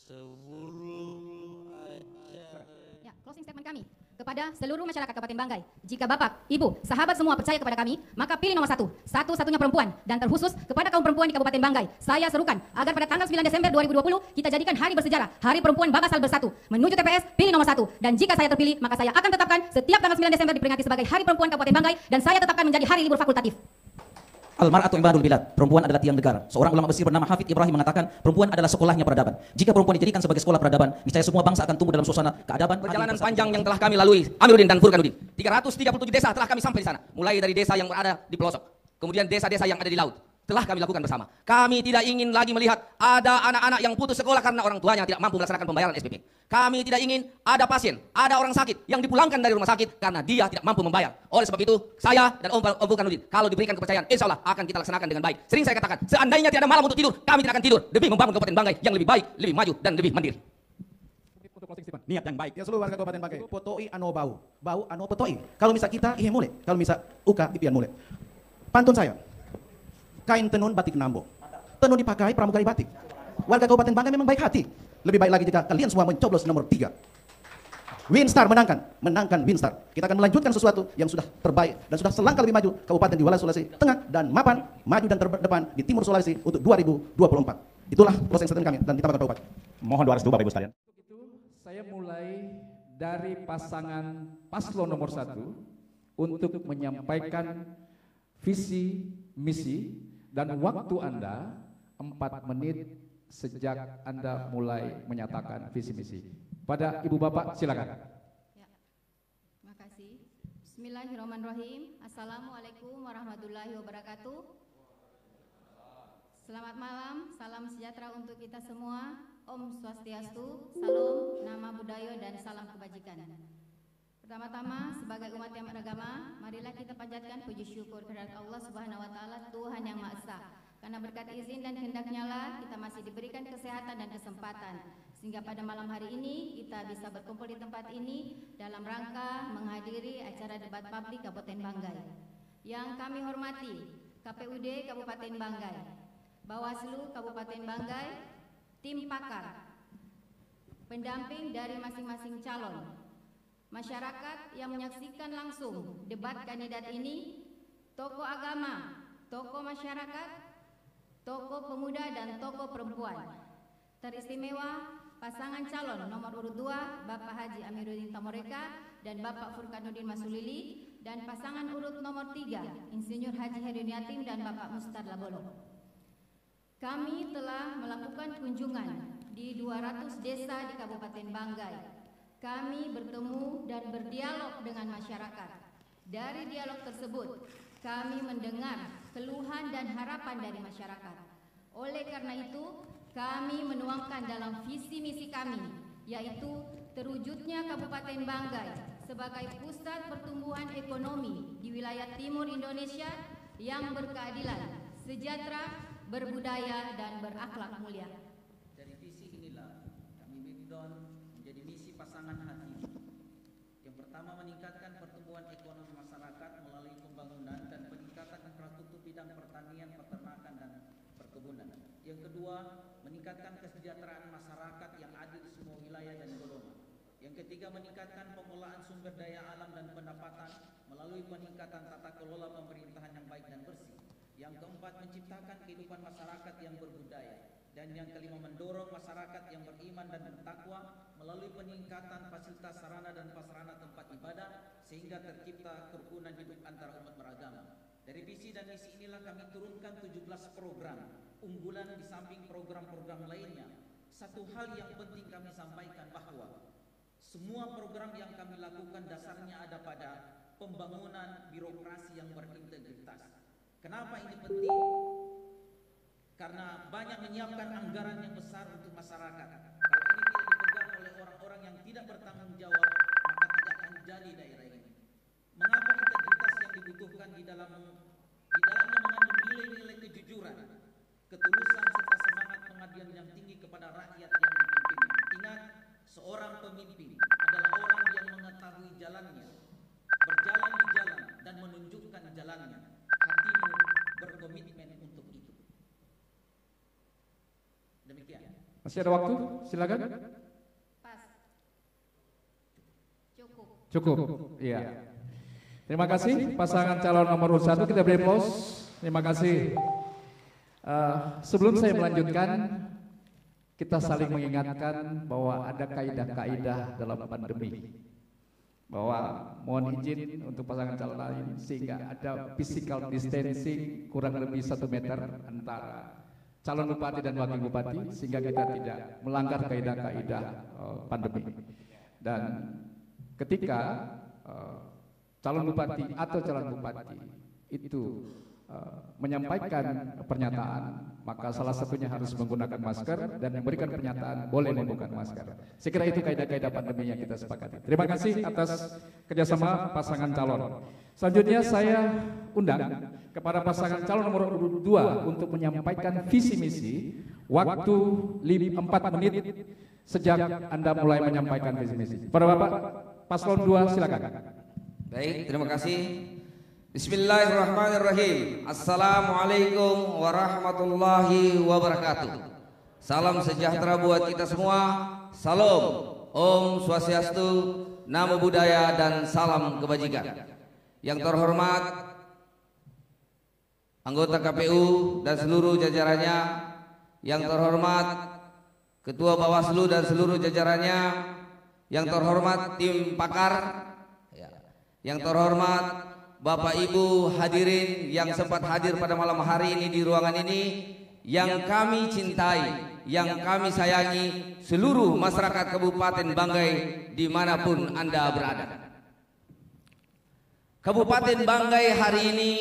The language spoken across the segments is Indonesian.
seluruh acara. Ya, closing statement kami kepada seluruh masyarakat Kabupaten Banggai. Jika Bapak, Ibu, sahabat semua percaya kepada kami, maka pilih nomor 1, satu-satunya perempuan, dan terkhusus kepada kaum perempuan di Kabupaten Banggai. Saya serukan agar pada tanggal 9 Desember 2020 kita jadikan hari bersejarah, Hari Perempuan Bagasal Bersatu. Menuju TPS, pilih nomor 1. Dan jika saya terpilih, maka saya akan tetapkan setiap tanggal 9 Desember diperingati sebagai Hari Perempuan Kabupaten Banggai, dan saya tetapkan menjadi hari libur fakultatif. Al-mar'atu ibadul bilad, perempuan adalah tiang negara. Seorang ulama Mesir bernama Hafidh Ibrahim mengatakan, perempuan adalah sekolahnya peradaban. Jika perempuan dijadikan sebagai sekolah peradaban, niscaya semua bangsa akan tumbuh dalam suasana keadaban. Perjalanan panjang yang telah kami lalui, Amiruddin dan Furkanuddin. 337 desa telah kami sampai di sana. Mulai dari desa yang berada di pelosok, kemudian desa-desa yang ada di laut. Telah kami lakukan bersama. Kami tidak ingin lagi melihat ada anak-anak yang putus sekolah karena orang tuanya tidak mampu melaksanakan pembayaran SPP. Kami tidak ingin ada pasien, ada orang sakit yang dipulangkan dari rumah sakit karena dia tidak mampu membayar. Oleh sebab itu, saya dan Om Furkanuddin, kalau diberikan kepercayaan, insya Allah akan kita laksanakan dengan baik. Sering saya katakan, seandainya tidak ada malam untuk tidur, kami tidak akan tidur demi membangun Kabupaten Banggai yang lebih baik, lebih maju, dan lebih mandiri. Untuk closing statement, niat yang baik. Ya seluruh warga Kabupaten Banggai, potoi ano bau, bau ano potoi. Kalau misal kita ihe mule, kalau misal uka ipian mule. Pantun saya, kain tenun batik nambo, tenun dipakai pramugari batik. Warga Kabupaten Banggai memang baik hati. Lebih baik lagi jika kalian semua mencoblos nomor 3. Winstar menangkan Winstar. Kita akan melanjutkan sesuatu yang sudah terbaik dan sudah selangkah lebih maju Kabupaten di Walas Sulawesi Tengah dan mapan maju dan terdepan di Timur Sulawesi untuk 2024. Itulah closing statement kami dan kita bakal Bupati. Mohon doa restu Bapak Ibu sekalian. Itu saya mulai dari pasangan paslon nomor 1 untuk menyampaikan visi misi dan waktu Anda 4 menit sejak Anda mulai menyatakan visi misi. Pada Ibu Bapak silakan. Ya. Terima kasih. Bismillahirrahmanirrahim. Assalamualaikum warahmatullahi wabarakatuh. Selamat malam, salam sejahtera untuk kita semua. Om Swastiastu, salam, nama budaya dan salam kebajikan. Pertama-tama, sebagai umat yang beragama, marilah kita panjatkan puji syukur kehadirat Allah Subhanahu wa taala, Tuhan yang Maha Esa. Karena berkat izin dan kehendaknya lah kita masih diberikan kesehatan dan kesempatan sehingga pada malam hari ini kita bisa berkumpul di tempat ini dalam rangka menghadiri acara debat publik Kabupaten Banggai. Yang kami hormati KPUD Kabupaten Banggai, Bawaslu Kabupaten Banggai, tim pakar, pendamping dari masing-masing calon, masyarakat yang menyaksikan langsung debat kandidat ini, tokoh agama, tokoh masyarakat, tokoh pemuda dan tokoh perempuan. Teristimewa pasangan calon nomor urut 2 Bapak Haji Amiruddin Tamoreka dan Bapak Furkanuddin Masulili, dan pasangan urut nomor 3 Insinyur Haji Herun Yatim dan Bapak Mustar Labolo. Kami telah melakukan kunjungan di 200 desa di Kabupaten Banggai. Kami bertemu dan berdialog dengan masyarakat. Dari dialog tersebut kami mendengar keluhan dan harapan dari masyarakat. Oleh karena itu, kami menuangkan dalam visi misi kami, yaitu terwujudnya Kabupaten Banggai sebagai pusat pertumbuhan ekonomi di wilayah timur Indonesia yang berkeadilan, sejahtera, berbudaya, dan berakhlak mulia. Dari visi inilah kami breakdown menjadi misi pasangan hati. Yang pertama, meningkatkan pertumbuhan ekonomi masyarakat melalui pembangunan dan peningkatan infrastruktur bidang pertanian, peternakan, dan perkebunan. Yang kedua, meningkatkan kesejahteraan masyarakat yang adil di semua wilayah dan golongan. Yang ketiga, meningkatkan pengelolaan sumber daya alam dan pendapatan melalui peningkatan tata kelola pemerintahan yang baik dan bersih. Yang keempat, menciptakan kehidupan masyarakat yang berbudaya. Dan yang kelima, mendorong masyarakat yang beriman dan bertakwa melalui peningkatan fasilitas sarana dan prasarana tempat ibadah sehingga tercipta kerukunan hidup antara umat beragama. Dari visi dan misi inilah kami turunkan 17 program unggulan di samping program-program lainnya. Satu hal yang penting kami sampaikan bahwa semua program yang kami lakukan dasarnya ada pada pembangunan birokrasi yang berintegritas. Kenapa ini penting? Karena banyak menyiapkan anggaran yang besar untuk masyarakat. Kalau ini tidak dipegang oleh orang-orang yang tidak bertanggung jawab, maka tidak akan jadi daerah ini. Mengapa integritas yang dibutuhkan di dalamnya mengandung nilai-nilai kejujuran, ketulusan serta semangat pengabdian yang tinggi kepada rakyat yang dipimpinnya. Ingat, seorang pemimpin adalah orang yang mengetahui jalannya, berjalan di jalan dan menunjukkan jalannya. Hatimu berkomitmen untuk itu. Demikian. Masih ada waktu? Silakan. Pas. Cukup. Cukup. Iya. Terima kasih pasangan calon nomor 1, kita beri aplaus. Terima kasih. Sebelum saya melanjutkan, kita saling mengingatkan bahwa ada kaidah-kaidah dalam pandemi. Bahwa mohon izin untuk pasangan calon lain sehingga ada physical distancing kurang lebih 1 meter antara calon bupati dan wakil bupati sehingga kita tidak melanggar kaidah-kaidah pandemi. Dan ketika calon bupati atau calon bupati itu menyampaikan pernyataan, maka salah satunya harus menggunakan masker dan memberikan pernyataan boleh membuka masker. Saya kira itu kaidah-kaidah pandemi yang kita sepakati. Terima kasih atas kerjasama pasangan calon. Selanjutnya saya undang kepada pasangan calon nomor 2 untuk menyampaikan visi misi, waktu 4 menit sejak Anda mulai menyampaikan visi misi. Para Bapak, paslon 2 silakan. Baik, terima kasih. Bismillahirrahmanirrahim. Assalamualaikum warahmatullahi wabarakatuh. Salam sejahtera buat kita semua. Salam, Om Swastiastu, Namo Buddhaya, dan salam kebajikan. Yang terhormat anggota KPU dan seluruh jajarannya, yang terhormat Ketua Bawaslu dan seluruh jajarannya, yang terhormat tim pakar, yang terhormat Bapak Ibu hadirin yang sempat hadir pada malam hari ini di ruangan ini, yang kami cintai, yang kami sayangi, seluruh masyarakat Kabupaten Banggai dimanapun Anda berada. Kabupaten Banggai hari ini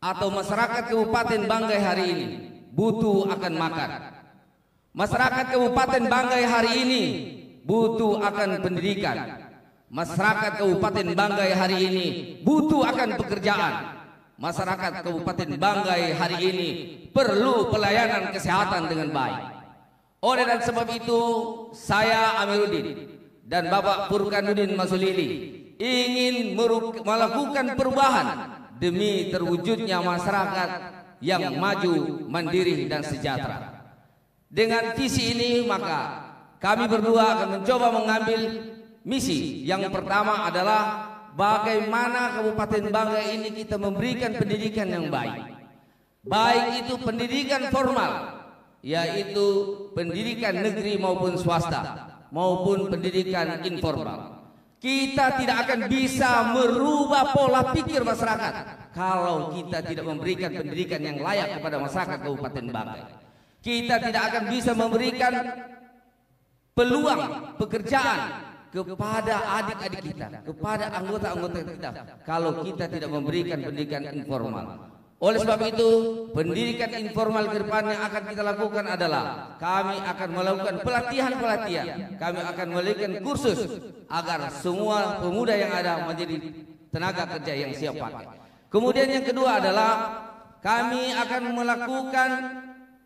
atau masyarakat Kabupaten Banggai hari ini butuh akan makan. Masyarakat Kabupaten Banggai hari ini butuh akan pendidikan. Masyarakat Kabupaten Banggai hari ini butuh akan pekerjaan. Masyarakat Kabupaten Banggai hari ini perlu pelayanan kesehatan dengan baik. Oleh dan sebab itu, saya Amiruddin dan Bapak Purkanuddin Masulili ingin melakukan perubahan demi terwujudnya masyarakat yang maju, mandiri, dan sejahtera. Dengan visi ini, maka kami berdua akan mencoba mengambil misi. Yang pertama adalah bagaimana Kabupaten Banggai ini kita memberikan pendidikan yang baik. Baik itu pendidikan formal, yaitu pendidikan negeri maupun swasta, maupun pendidikan informal. Kita tidak akan bisa merubah pola pikir masyarakat kalau kita tidak memberikan pendidikan yang layak kepada masyarakat Kabupaten Banggai. Kita tidak akan bisa memberikan peluang pekerjaan kepada adik-adik kita, kepada anggota-anggota kita, kalau kita tidak memberikan pendidikan informal. Oleh sebab itu, pendidikan informal ke depan yang akan kita lakukan adalah kami akan melakukan pelatihan-pelatihan, kami akan melakukan kursus agar semua pemuda yang ada menjadi tenaga kerja yang siap pakai. Kemudian yang kedua adalah kami akan melakukan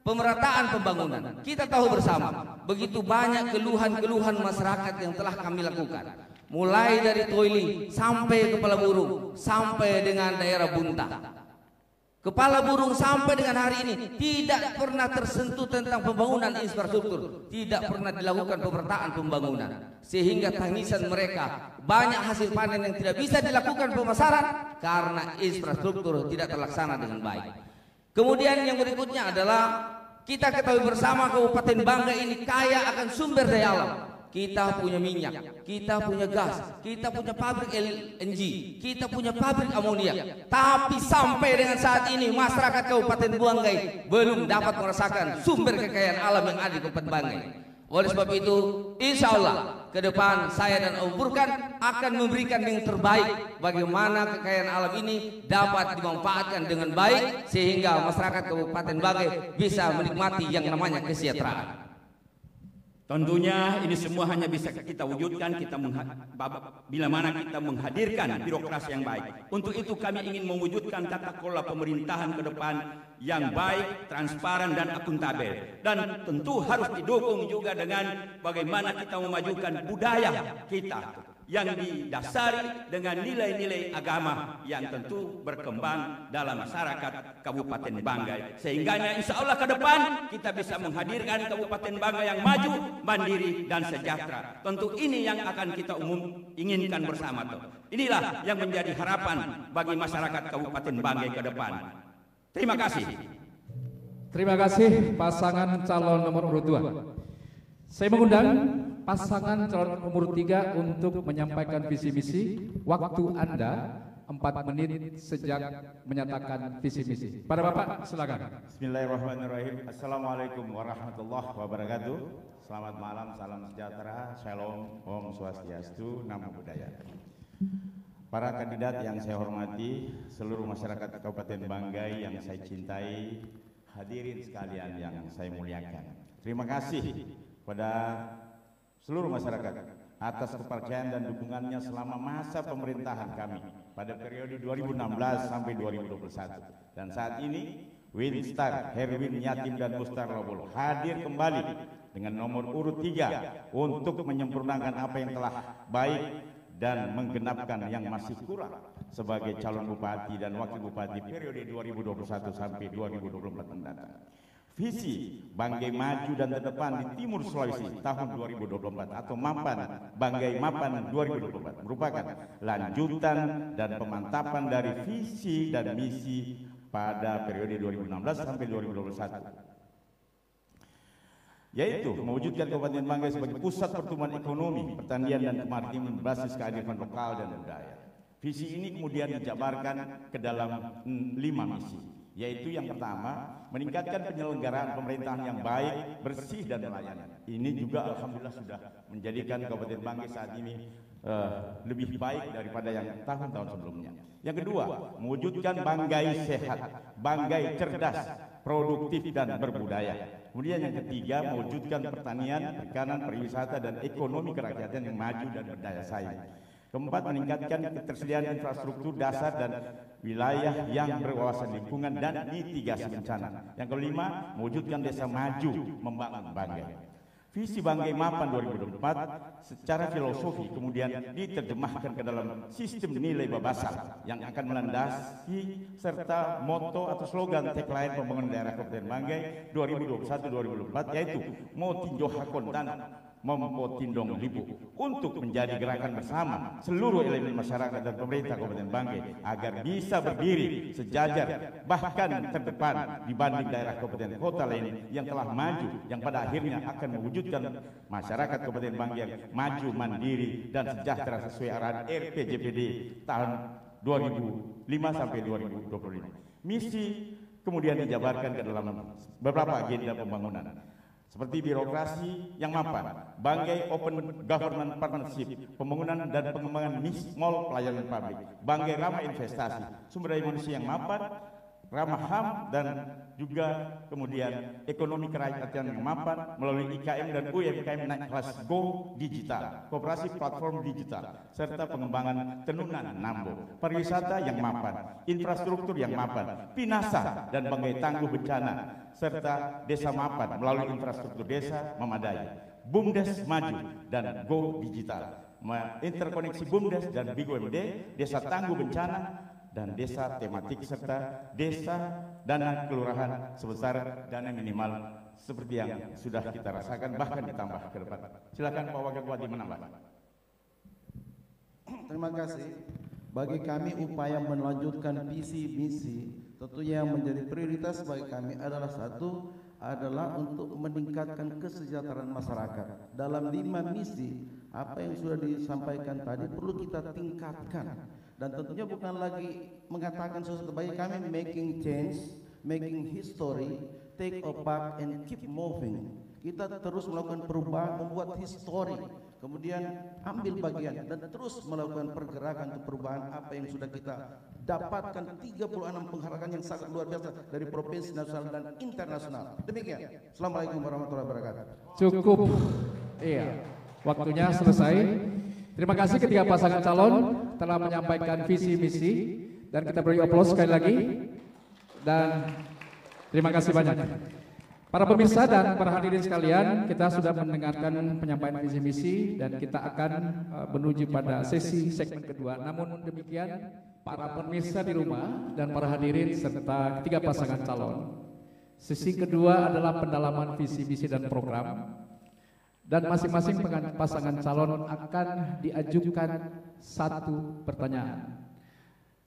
pemerataan pembangunan. Kita tahu bersama, begitu banyak keluhan-keluhan masyarakat yang telah kami lakukan. Mulai dari Toili sampai Kepala Burung, sampai dengan daerah Bunta. Kepala Burung sampai dengan hari ini tidak pernah tersentuh tentang pembangunan infrastruktur. Tidak pernah dilakukan pemerataan pembangunan. Sehingga tangisan mereka banyak hasil panen yang tidak bisa dilakukan pemasaran karena infrastruktur tidak terlaksana dengan baik. Kemudian yang berikutnya adalah kita ketahui bersama Kabupaten Banggai ini kaya akan sumber daya alam. Kita punya minyak, kita punya gas, kita punya pabrik LNG, kita punya pabrik amoniak. Tapi sampai dengan saat ini masyarakat Kabupaten Banggai belum dapat merasakan sumber kekayaan alam yang ada di Kabupaten Banggai. Oleh sebab itu, insya Allah ke depan saya dan Om Purkan akan memberikan yang terbaik bagaimana kekayaan alam ini dapat dimanfaatkan dengan baik sehingga masyarakat Kabupaten Banggai bisa menikmati yang namanya kesejahteraan. Tentunya ini semua hanya bisa kita wujudkan bila mana kita menghadirkan birokrasi yang baik. Untuk itu kami ingin mewujudkan tata kelola pemerintahan ke depan yang baik, transparan, dan akuntabel. Dan tentu harus didukung juga dengan bagaimana kita memajukan budaya kita. yang didasari dengan nilai-nilai agama yang tentu berkembang dalam masyarakat Kabupaten Banggai. Sehingga insya Allah ke depan kita bisa menghadirkan Kabupaten Banggai yang maju, mandiri, dan sejahtera. Tentu ini yang akan kita inginkan bersama. Inilah yang menjadi harapan bagi masyarakat Kabupaten Banggai ke depan. Terima kasih. Terima kasih pasangan calon nomor urut 2. Saya mengundang pasangan calon nomor 3 untuk menyampaikan visi misi. Waktu Anda 4 menit sejak menyatakan visi misi. Pada Bapak silakan. Bismillahirrahmanirrahim. Assalamualaikum warahmatullahi wabarakatuh. Selamat malam, salam sejahtera, shalom, om swastiastu, namo buddhaya. Para kandidat yang saya hormati, seluruh masyarakat Kabupaten Banggai yang saya cintai, hadirin sekalian yang saya muliakan. Terima kasih pada seluruh masyarakat atas kepercayaan dan dukungannya selama masa pemerintahan kami pada periode 2016 sampai 2021. Dan saat ini Winstar, Herwin, Yatim, dan Mustar Lobol hadir kembali dengan nomor urut 3 untuk menyempurnakan apa yang telah baik dan menggenapkan yang masih kurang sebagai calon bupati dan wakil bupati periode 2021 sampai 2024 mendatang. Visi Banggai Maju dan Terdepan di Timur Sulawesi tahun 2024 atau Mapan Banggai Mapan 2024 merupakan lanjutan dan pemantapan dari visi dan misi pada periode 2016 sampai 2021, yaitu mewujudkan Kabupaten Banggai sebagai pusat pertumbuhan ekonomi, pertanian, dan kemaritiman berbasis kearifan lokal dan budaya. Visi ini kemudian dijabarkan ke dalam 5 misi, yaitu yang pertama, meningkatkan penyelenggaraan pemerintahan yang baik, bersih, dan melayani. Ini juga alhamdulillah sudah menjadikan Kabupaten Banggai saat ini lebih baik daripada yang tahun-tahun sebelumnya. Yang kedua, mewujudkan Banggai sehat, Banggai cerdas, produktif, dan berbudaya. Kemudian yang ketiga, mewujudkan pertanian, perikanan, pariwisata, dan ekonomi kerakyatan yang maju dan berdaya saing. Keempat, meningkatkan ketersediaan infrastruktur dasar dan wilayah yang berwawasan lingkungan dan mitigasi bencana. Yang kelima, mewujudkan desa maju membangun Banggai. Visi Banggai Mapan 2024 secara filosofi kemudian diterjemahkan ke dalam sistem nilai babasal yang akan melandasi serta moto atau slogan tagline pembangunan daerah Kabupaten Banggai 2021-2024, yaitu Motinjo Hakontan Mompo Tindong Libu, untuk menjadi gerakan bersama seluruh elemen masyarakat dan pemerintah Kabupaten Banggai agar bisa berdiri sejajar bahkan terdepan dibanding daerah kabupaten kota lain yang telah maju, yang pada akhirnya akan mewujudkan masyarakat Kabupaten Banggai yang maju, mandiri, dan sejahtera sesuai arahan RPJPD tahun 2005 sampai 2025. Misi kemudian dijabarkan ke dalam beberapa agenda pembangunan, seperti birokrasi yang mapan, Banggai Open Government Partnership, pembangunan dan pengembangan mall pelayanan publik, Banggai ramah investasi, sumber daya manusia yang mapan, ramah HAM, dan juga kemudian ekonomi kerakyatan yang mapan melalui IKM dan UMKM naik kelas Go Digital, koperasi platform digital, serta pengembangan tenunan Nambo, pariwisata yang mapan, infrastruktur yang mapan, Pinasa dan Banggai tangguh bencana, serta desa mapan melalui infrastruktur desa memadai, BUMDes maju dan Go Digital, interkoneksi BUMDes dan BIGOMD, desa tangguh bencana, dan desa tematik, serta desa dana kelurahan sebesar dana minimal seperti yang sudah kita rasakan, bahkan ditambah ke depan. Silakan Pak Wakil Bupati menambah. Terima kasih. Bagi kami upaya melanjutkan visi misi tentunya yang menjadi prioritas bagi kami adalah adalah untuk meningkatkan kesejahteraan masyarakat. Dalam 5 misi apa yang sudah disampaikan tadi perlu kita tingkatkan, dan tentunya bukan lagi mengatakan sesuatu. Bagi kami making change, making history, take a back and keep moving. Kita terus melakukan perubahan, membuat histori, kemudian ambil bagian dan terus melakukan pergerakan untuk perubahan apa yang sudah kita dapatkan 36 penghargaan yang sangat luar biasa dari provinsi, nasional, dan internasional. Demikian. Assalamualaikum warahmatullahi wabarakatuh. Cukup. Iya. Waktunya selesai. Terima kasih ketiga pasangan calon telah menyampaikan visi misi, dan kita beri aplaus sekali lagi. Dan terima kasih banyak. Para pemirsa dan para hadirin sekalian, kita sudah mendengarkan penyampaian visi misi dan kita akan menuju pada sesi segmen kedua. Namun demikian, para pemirsa di rumah dan para hadirin serta ketiga pasangan calon, sesi kedua adalah pendalaman visi misi dan program, dan masing-masing pasangan calon akan diajukan satu pertanyaan.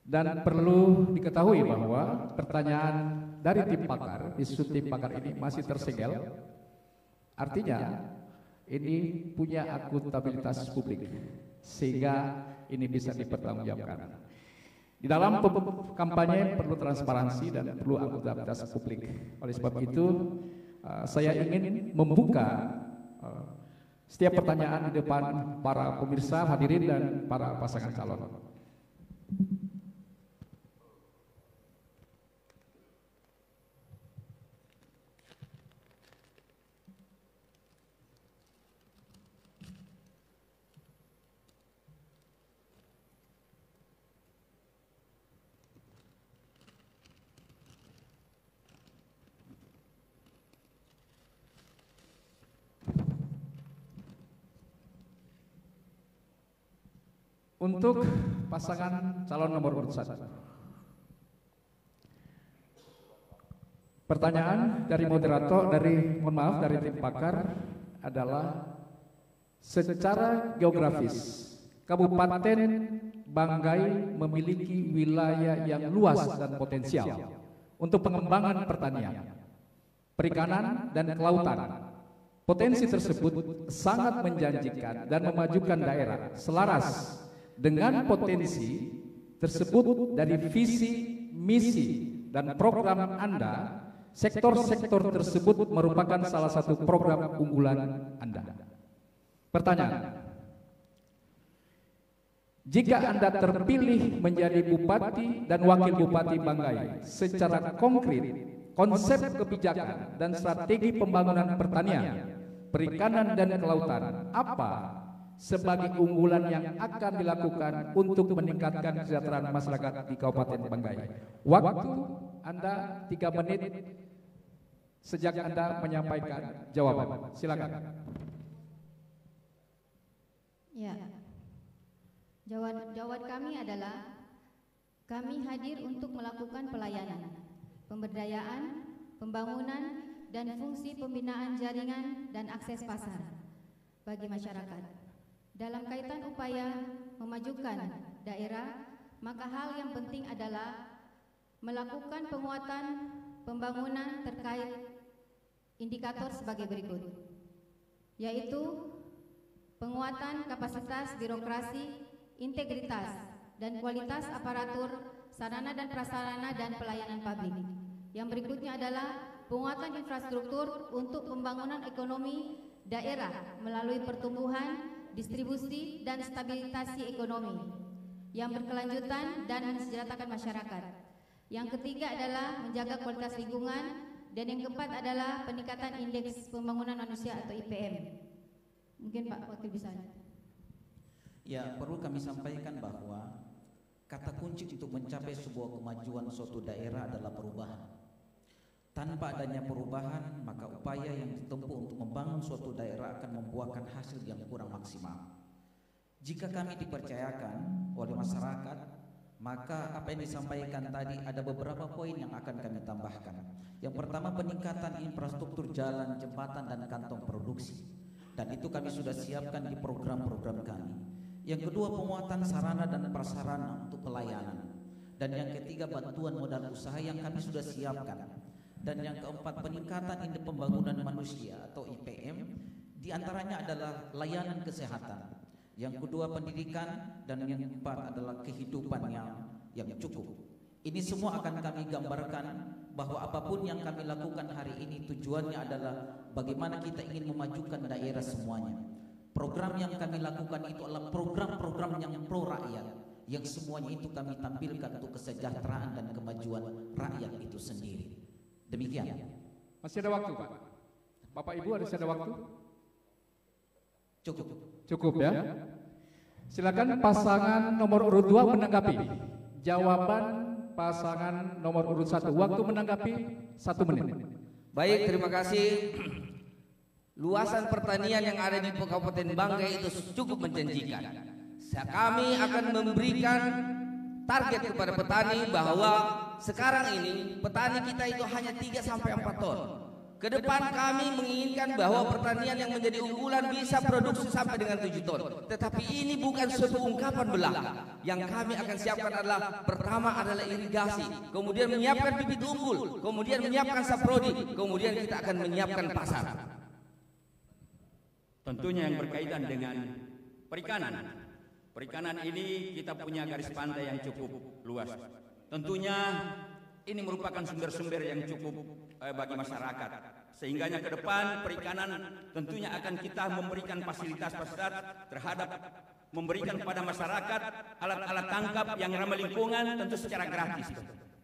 Dan perlu diketahui bahwa pertanyaan dari tim pakar, isu tim pakar ini masih tersegel. Artinya ini punya akuntabilitas publik, sehingga ini bisa dipertanggungjawabkan. Di dalam kampanye perlu transparansi dan perlu akuntabilitas publik. Oleh sebab itu, saya ingin membuka setiap pertanyaan di depan para pemirsa, hadirin dan para pasangan calon. Untuk pasangan calon nomor urut 1. Pertanyaan dari moderator, dari tim pakar adalah, secara geografis Kabupaten Banggai memiliki wilayah yang luas dan potensial untuk pengembangan pertanian, perikanan dan kelautan. Potensi tersebut sangat menjanjikan dan memajukan daerah. Selaras dengan potensi tersebut dari visi, misi, dan program Anda, sektor-sektor tersebut merupakan salah satu program unggulan Anda. Pertanyaan, jika Anda terpilih menjadi Bupati dan Wakil Bupati Banggai, secara konkret, konsep kebijakan dan strategi pembangunan pertanian, perikanan dan kelautan, apa sebagai unggulan yang akan dilakukan untuk meningkatkan kesejahteraan masyarakat di Kabupaten Banggai? Waktu Anda 3 menit sejak Anda menyampaikan jawaban. Silakan. Ya, jawaban kami adalah kami hadir untuk melakukan pelayanan, pemberdayaan, pembangunan, dan fungsi pembinaan jaringan dan akses pasar bagi masyarakat. Dalam kaitan upaya memajukan daerah, maka hal yang penting adalah melakukan penguatan pembangunan terkait indikator sebagai berikut, yaitu penguatan kapasitas birokrasi, integritas, dan kualitas aparatur, sarana dan prasarana dan pelayanan publik. Yang berikutnya adalah penguatan infrastruktur untuk pembangunan ekonomi daerah melalui pertumbuhan, distribusi, dan stabilisasi ekonomi yang berkelanjutan dan mensejahterakan masyarakat. Yang ketiga adalah menjaga kualitas lingkungan, dan yang keempat adalah peningkatan indeks pembangunan manusia atau IPM. Mungkin Pak Wakil bisa. Ya, perlu kami sampaikan bahwa kata kunci untuk mencapai sebuah kemajuan suatu daerah adalah perubahan. Tanpa adanya perubahan, maka upaya yang ditempuh untuk membangun suatu daerah akan membuahkan hasil yang kurang maksimal. Jika kami dipercayakan oleh masyarakat, maka apa yang disampaikan tadi ada beberapa poin yang akan kami tambahkan. Yang pertama, peningkatan infrastruktur jalan, jembatan, dan kantong produksi. Dan itu kami sudah siapkan di program-program kami. Yang kedua, penguatan sarana dan prasarana untuk pelayanan. Dan yang ketiga, bantuan modal usaha yang kami sudah siapkan. Dan yang keempat, peningkatan indeks pembangunan manusia atau IPM, diantaranya adalah layanan kesehatan. Yang kedua, pendidikan, dan yang keempat adalah kehidupan yang cukup. Ini semua akan kami gambarkan bahwa apapun yang kami lakukan hari ini tujuannya adalah bagaimana kita ingin memajukan daerah semuanya. Program yang kami lakukan itu adalah program-program yang pro rakyat, yang semuanya itu kami tampilkan untuk kesejahteraan dan kemajuan rakyat itu sendiri. Demikian. Masih ada waktu, Pak? Bapak Ibu ada waktu? Cukup. Cukup ya. Silakan pasangan nomor urut 2 menanggapi. Jawaban pasangan nomor urut 1. Waktu menanggapi 1 menit. Baik, terima kasih. Luasan pertanian yang ada di Kabupaten Banggai itu cukup menjanjikan. Kami akan memberikan target kepada petani bahwa sekarang ini petani kita itu hanya 3 sampai 4 ton. Ke depan kami menginginkan bahwa pertanian yang menjadi unggulan bisa produksi sampai dengan 7 ton. Tetapi ini bukan suatu ungkapan belaka. Yang kami akan siapkan adalah pertama adalah irigasi, kemudian menyiapkan bibit unggul, kemudian menyiapkan saprodi, kemudian kita akan menyiapkan pasar. Tentunya yang berkaitan dengan perikanan. Perikanan ini kita punya garis pantai yang cukup luas. Tentunya ini merupakan sumber-sumber yang cukup bagi masyarakat. Sehingganya ke depan perikanan tentunya akan kita memberikan fasilitas-fasilitas terhadap memberikan kepada masyarakat alat-alat tangkap yang ramah lingkungan tentu secara gratis.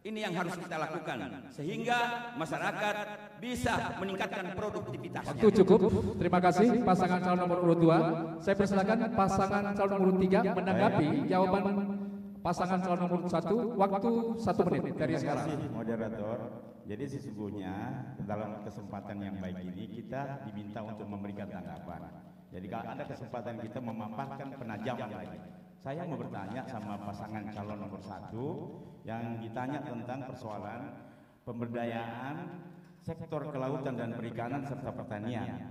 Ini yang harus kita lakukan sehingga masyarakat bisa meningkatkan produktivitasnya. Waktu cukup. Terima kasih pasangan calon nomor urut 2. Saya persilakan pasangan calon nomor urut 3 menanggapi jawaban pasangan calon nomor 1. Waktu 1 menit dari sekarang. Terima kasih moderator. Jadi sesungguhnya dalam kesempatan yang baik ini kita diminta untuk memberikan tanggapan. Jadi kalau ada kesempatan kita memaparkan penajaman lagi. Saya mau bertanya sama pasangan calon nomor 1 yang ditanya tentang persoalan pemberdayaan sektor kelautan dan perikanan serta pertanian.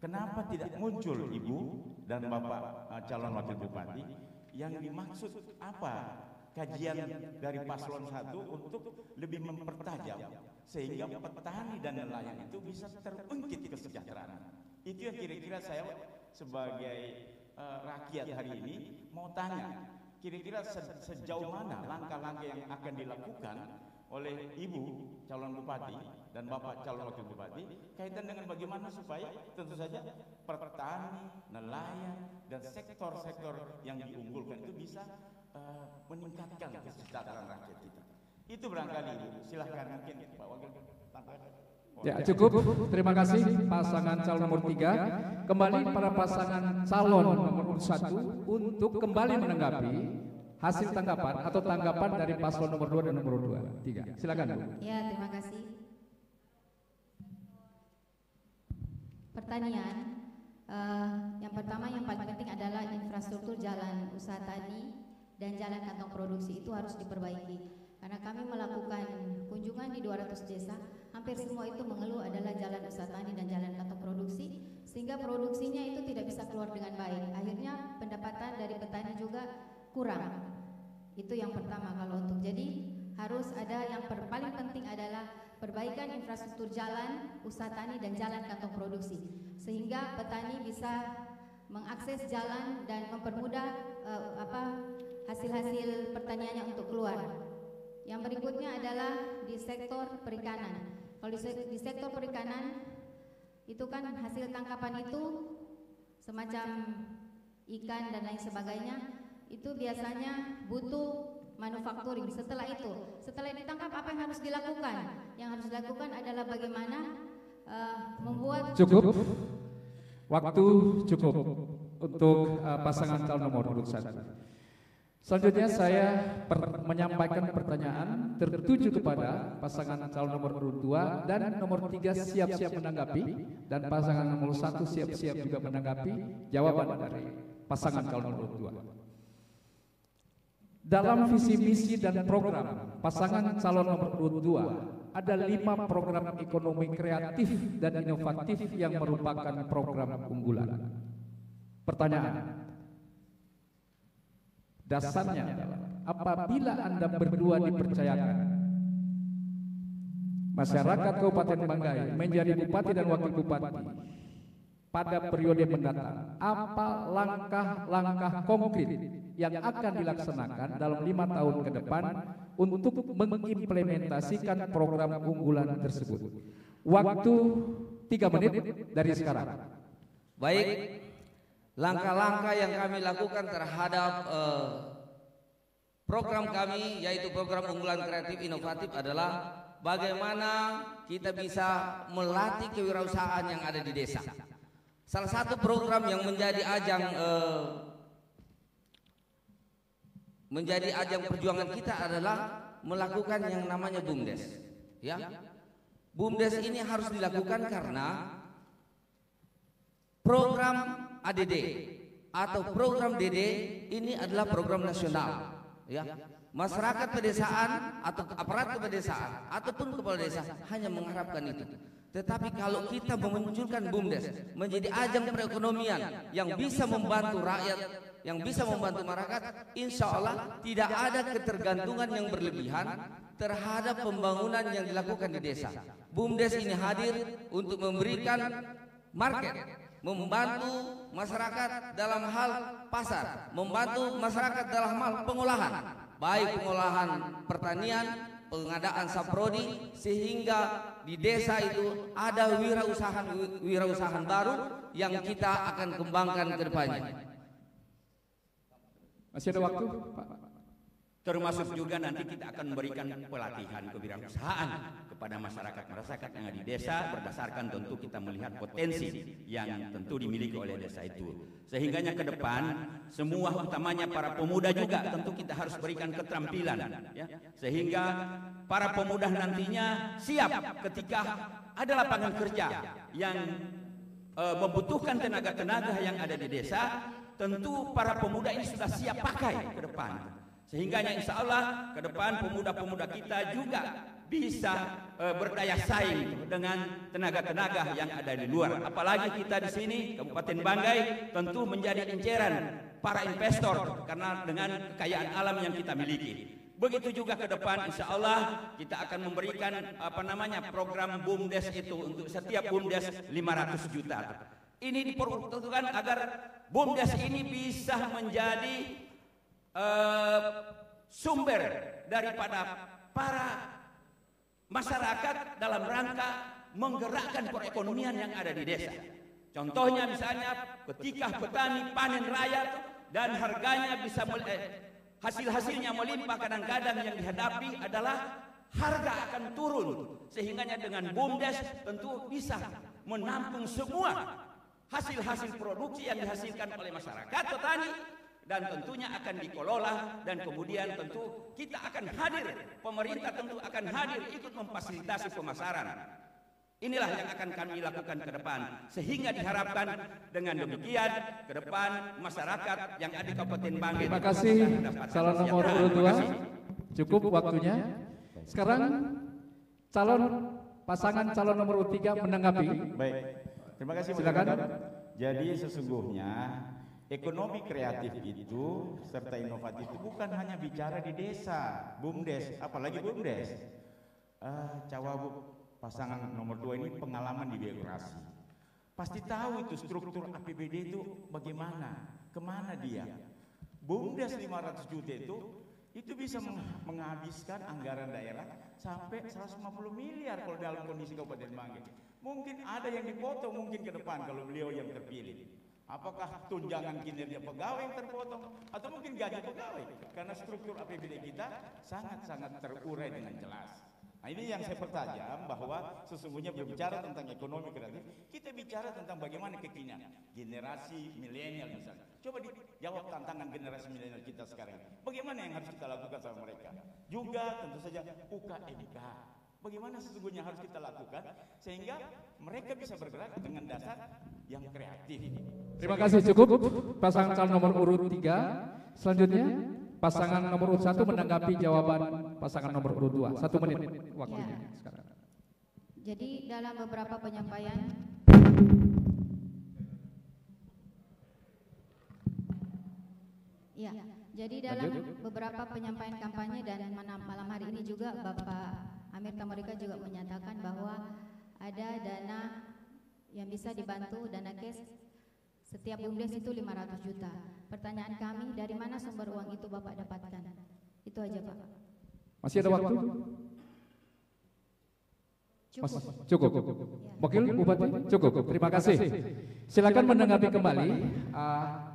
Kenapa tidak muncul Ibu dan Bapak calon wakil bupati yang dimaksud apa kajian dari paslon 1 untuk lebih mempertajam sehingga petani dan nelayan itu bisa terungkit kesejahteraan. Itu yang kira-kira saya sebagai rakyat hari ini mau tanya, kira-kira sejauh mana langkah-langkah yang akan dilakukan oleh Ibu calon bupati dan Bapak calon wakil bupati kaitan dengan bagaimana supaya tentu saja petani, nelayan dan sektor-sektor yang diunggulkan itu bisa meningkatkan kesejahteraan rakyat kita. Itu barangkali Ibu. Silahkan mungkin Pak Wakil tambahkan. Ya, cukup. Terima kasih pasangan calon nomor 3. Kembali para pasangan calon nomor 1 untuk kembali menanggapi hasil tanggapan atau tanggapan dari paslon nomor 2 dan nomor 3. Silakan, Bu. Ya, terima kasih. Pertanian, yang pertama yang paling penting adalah infrastruktur jalan usaha tani dan jalan kantong produksi itu harus diperbaiki. Karena kami melakukan kunjungan di 200 desa, hampir semua itu mengeluh adalah jalan usaha tani dan jalan kantong produksi, sehingga produksinya itu tidak bisa keluar dengan baik. Akhirnya pendapatan dari petani juga kurang. Itu yang pertama kalau untuk. Jadi harus ada yang paling penting adalah perbaikan infrastruktur jalan usaha tani dan jalan kantong produksi, sehingga petani bisa mengakses jalan dan mempermudah hasil-hasil pertaniannya untuk keluar. Yang berikutnya adalah di sektor perikanan. Kalau di sektor perikanan itu kan hasil tangkapan itu semacam ikan dan lain sebagainya itu biasanya butuh manufacturing. Setelah ditangkap apa yang harus dilakukan? Yang harus dilakukan adalah bagaimana membuat cukup. Waktu cukup untuk pasangan calon nomor urut 1. Selanjutnya saya menyampaikan pertanyaan tertuju kepada pasangan calon nomor urut 2 dan nomor 3 siap-siap menanggapi dan pasangan nomor 1 siap-siap juga menanggapi jawaban dari pasangan calon nomor urut 2. Dalam visi misi dan program pasangan calon nomor urut 2 ada 5 program ekonomi kreatif dan inovatif yang merupakan program unggulan. Pertanyaan, dasarnya adalah apabila Anda berdua dipercayakan masyarakat Kabupaten Banggai menjadi bupati dan wakil bupati pada periode mendatang, apa langkah-langkah konkret yang akan dilaksanakan dalam 5 tahun ke depan untuk mengimplementasikan program unggulan tersebut? Waktu 3 menit dari sekarang. Baik, langkah-langkah yang kami lakukan terhadap program kami yaitu program unggulan kreatif inovatif adalah bagaimana kita bisa melatih kewirausahaan yang ada di desa. Salah satu program yang menjadi ajang perjuangan kita adalah melakukan yang namanya BUMDes, ya. BUMDes ini harus dilakukan karena program ADD atau program DD ini adalah program nasional, ya. Masyarakat pedesaan atau aparat pedesaan ataupun kepala desa hanya mengharapkan itu. Tetapi kalau kita memunculkan BUMDes menjadi ajang perekonomian yang bisa membantu rakyat, yang bisa membantu masyarakat, insya Allah tidak ada ketergantungan yang berlebihan terhadap pembangunan yang dilakukan di desa. BUMDes ini hadir untuk memberikan market, membantu masyarakat dalam hal pasar, membantu masyarakat dalam hal pengolahan, baik pengolahan pertanian, pengadaan saprodi, sehingga di desa itu ada wirausahaan baru yang kita akan kembangkan ke depannya. Masih ada waktu, Pak? Termasuk juga nanti kita akan memberikan pelatihan kewirausahaan kepada masyarakat yang ada di desa berdasarkan tentu kita melihat potensi yang tentu dimiliki oleh desa itu. Sehingganya ke depan semua utamanya para pemuda juga tentu kita harus berikan keterampilan, ya, sehingga para pemuda nantinya siap ketika ada lapangan kerja yang membutuhkan tenaga-tenaga yang ada di desa, tentu para pemuda ini sudah siap pakai ke depan. Sehingga insya Allah ke depan pemuda-pemuda kita juga bisa berdaya saing dengan tenaga-tenaga yang ada di luar. Apalagi kita di sini Kabupaten Banggai tentu menjadi inceran para investor karena dengan kekayaan alam yang kita miliki. Begitu juga ke depan insya Allah kita akan memberikan program BUMDes itu untuk setiap BUMDes 500 juta. Ini diperuntukkan agar BUMDes ini bisa menjadi sumber daripada para masyarakat dalam rangka menggerakkan perekonomian yang ada di desa. Contohnya misalnya ketika petani panen raya dan harganya bisa hasil-hasilnya melimpah, kadang-kadang yang dihadapi adalah harga akan turun. Sehingganya dengan BUMDes tentu bisa menampung semua hasil-hasil produksi yang dihasilkan oleh masyarakat petani, dan tentunya akan dikelola, dan kemudian tentu kita akan hadir, pemerintah tentu akan hadir ikut memfasilitasi pemasaran. Inilah yang akan kami lakukan ke depan, sehingga diharapkan dengan demikian ke depan masyarakat yang ada di Kabupaten Banggai. Terima kasih calon nomor urut 2. Cukup waktunya. Sekarang pasangan calon nomor urut 3 menanggapi. Baik, terima kasih. Silakan. Jadi sesungguhnya ekonomi kreatif itu serta inovatif itu bukan hanya bicara di desa, BUMDes, apalagi BUMDes. Cawagup pasangan nomor 2 ini pengalaman di birokrasi. Pasti tahu itu struktur APBD itu bagaimana, kemana dia. BUMDes 500 juta itu bisa menghabiskan anggaran daerah sampai 150 miliar kalau dalam kondisi Kabupaten Banggai. Mungkin ada yang dipotong mungkin ke depan kalau beliau yang terpilih. Apakah tunjangan kinerja pegawai yang terpotong atau mungkin gaji pegawai, karena struktur APBD kita sangat-sangat terurai dengan jelas. Nah, ini yang saya pertajam bahwa sesungguhnya berbicara tentang ekonomi kreatif, kita bicara tentang bagaimana kekinian generasi milenial misalnya. Coba dijawab tantangan generasi milenial kita sekarang. Bagaimana yang harus kita lakukan sama mereka? Juga tentu saja UKMK. Bagaimana sesungguhnya harus kita lakukan sehingga mereka bisa bergerak dengan dasar yang kreatif. Terima kasih, cukup pasangan calon nomor urut 3. Selanjutnya pasangan nomor urut 1 menanggapi jawaban pasangan nomor urut 2. 1 menit waktunya sekarang. Jadi dalam beberapa penyampaian jadi dalam beberapa penyampaian kampanye dan malam hari ini juga Bapak Amir Tamorika juga menyatakan bahwa ada dana yang bisa dibantu, dana cash setiap BUMDes itu 500 juta. Pertanyaan kami, dari mana sumber uang itu Bapak dapatkan? Itu aja Pak. Masih ada waktu? Cukup. Wakil Bupati, cukup. Terima kasih. Silakan menanggapi kembali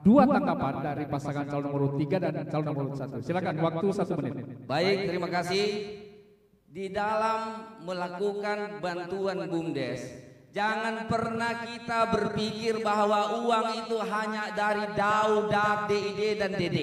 2 tanggapan dari pasangan calon nomor 3 dan calon nomor 1. Silakan, waktu 1 menit. Baik, terima kasih. Di dalam melakukan bantuan BUMDes, jangan pernah kita berpikir bahwa uang itu hanya dari DAU, DAP, DID, dan DD.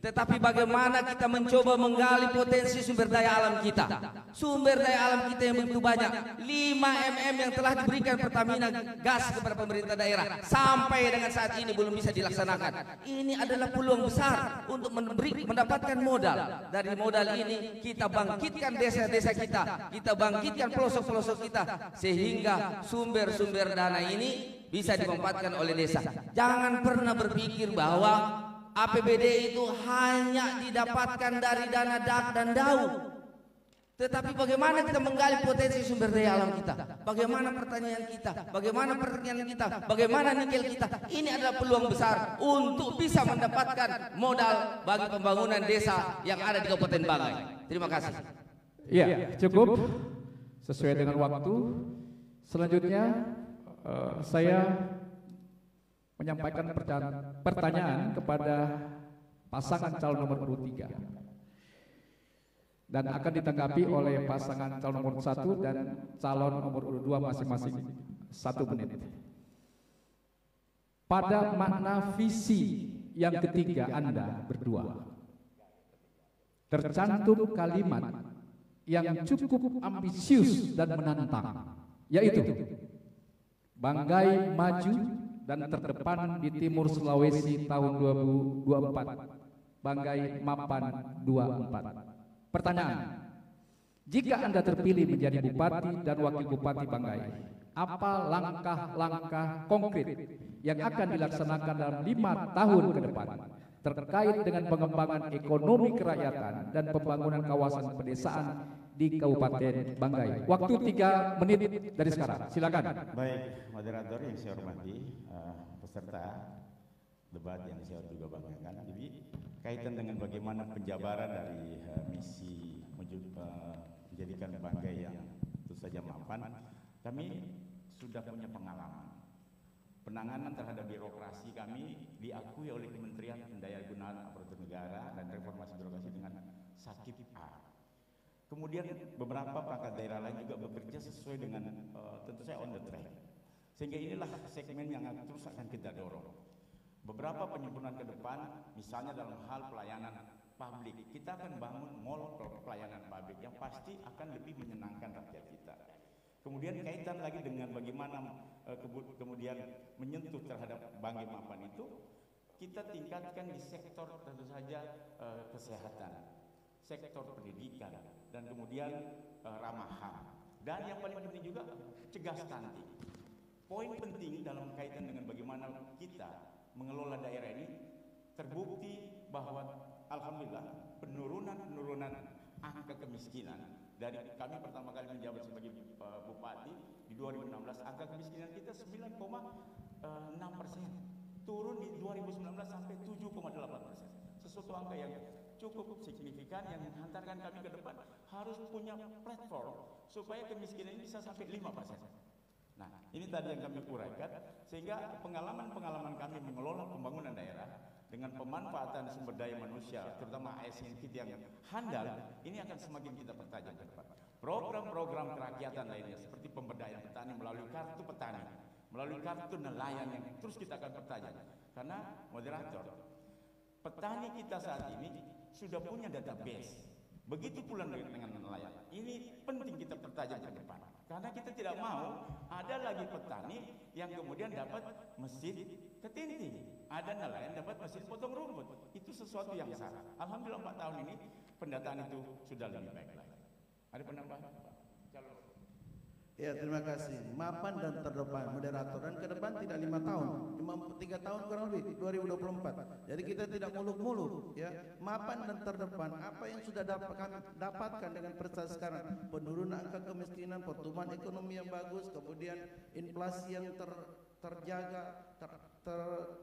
tetapi bagaimana kita mencoba menggali potensi sumber daya alam kita. Sumber daya alam kita yang begitu banyak, 5 mm yang telah diberikan Pertamina gas kepada pemerintah daerah sampai dengan saat ini belum bisa dilaksanakan. Ini adalah peluang besar untuk mendapatkan modal. Dari modal ini kita bangkitkan desa-desa kita bangkitkan pelosok-pelosok kita, sehingga sumber-sumber dana ini bisa dimanfaatkan oleh desa. Jangan pernah berpikir bahwa APBD itu hanya didapatkan dari dana dak dan dau. Tetapi bagaimana kita menggali potensi sumber daya alam kita, bagaimana pertanian kita, bagaimana pertanian kita, bagaimana nikel kita. Ini adalah peluang besar untuk bisa mendapatkan modal bagi pembangunan desa yang ada di Kabupaten Banggai. Terima kasih. Iya, cukup sesuai dengan waktu. Selanjutnya saya menyampaikan pertanyaan kepada pasangan calon nomor urut 3 dan akan ditanggapi oleh pasangan calon nomor 1 dan calon nomor urut 2 masing-masing 1 menit. Pada makna visi yang ketiga Anda berdua tercantum kalimat yang cukup ambisius dan menantang, yaitu Banggai maju dan terdepan di Timur Sulawesi tahun 2024. Banggai Mapan 24. Pertanyaan: jika Anda terpilih menjadi Bupati dan Wakil Bupati Banggai, apa langkah-langkah konkret yang akan dilaksanakan dalam 5 tahun ke depan terkait dengan pengembangan ekonomi kerakyatan dan pembangunan kawasan pedesaan di Kabupaten Banggai? Waktu 3 menit dari sekarang, silakan. Baik, moderator yang saya hormati, peserta debat yang saya juga banggakan. Jadi kaitan dengan bagaimana penjabaran dari misi menjadikan Banggai yang tentu saja mapan, kami sudah punya pengalaman. Penanganan terhadap birokrasi kami diakui oleh Kementerian Pendayagunaan Aparatur Negara dan Reformasi Birokrasi dengan Sakip A. Kemudian beberapa pangkat daerah lain juga bekerja sesuai dengan tentu saya on the track. Sehingga inilah segmen yang terus akan kita dorong. Beberapa penyempurnaan ke depan, misalnya dalam hal pelayanan publik, kita akan bangun mall pelayanan publik yang pasti akan lebih menyenangkan rakyat kita. Kemudian kaitan lagi dengan bagaimana kemudian menyentuh terhadap Banggai Mapan itu, kita tingkatkan di sektor tentu saja kesehatan, sektor pendidikan, dan kemudian ramah HAM. Dan yang paling penting juga cegah stunting. Poin penting dalam kaitan dengan bagaimana kita mengelola daerah ini, terbukti bahwa alhamdulillah penurunan angka kemiskinan dari kami pertama kali menjabat sebagai bupati di 2016, angka kemiskinan kita 9,6%, turun di 2019 sampai 7,8%. Sesuatu angka yang cukup signifikan yang menghantarkan kami ke depan harus punya platform supaya kemiskinan ini bisa sampai 5%. Nah, ini tadi yang kami uraikan, sehingga pengalaman kami mengelola pembangunan daerah dengan pemanfaatan sumber daya manusia, terutama ASN kita yang handal, ini akan semakin kita pertajam ke depan. Program-program kerakyatan lainnya seperti pemberdayaan petani melalui kartu petani, melalui kartu nelayan yang terus kita akan pertajam. Karena moderator, petani kita saat ini sudah punya database. Begitu pula dengan nelayan. Ini penting kita pertajam ke depan. Karena kita tidak mau ada lagi petani yang kemudian dapat mesin ketinting, ada nelayan dapat mesin potong rumput. Itu sesuatu yang salah. Alhamdulillah 4 tahun ini pendataan itu sudah lebih baik lagi. Ada penambahan? Ya, terima kasih. Mapan dan terdepan moderator, dan ke depan tidak 5 tahun, 3 tahun kurang lebih 2024. Jadi kita tidak muluk-muluk, ya. Mapan dan terdepan, apa yang sudah dapatkan dengan prestasi sekarang, penurunan angka kemiskinan, pertumbuhan ekonomi yang bagus, kemudian inflasi yang terjaga,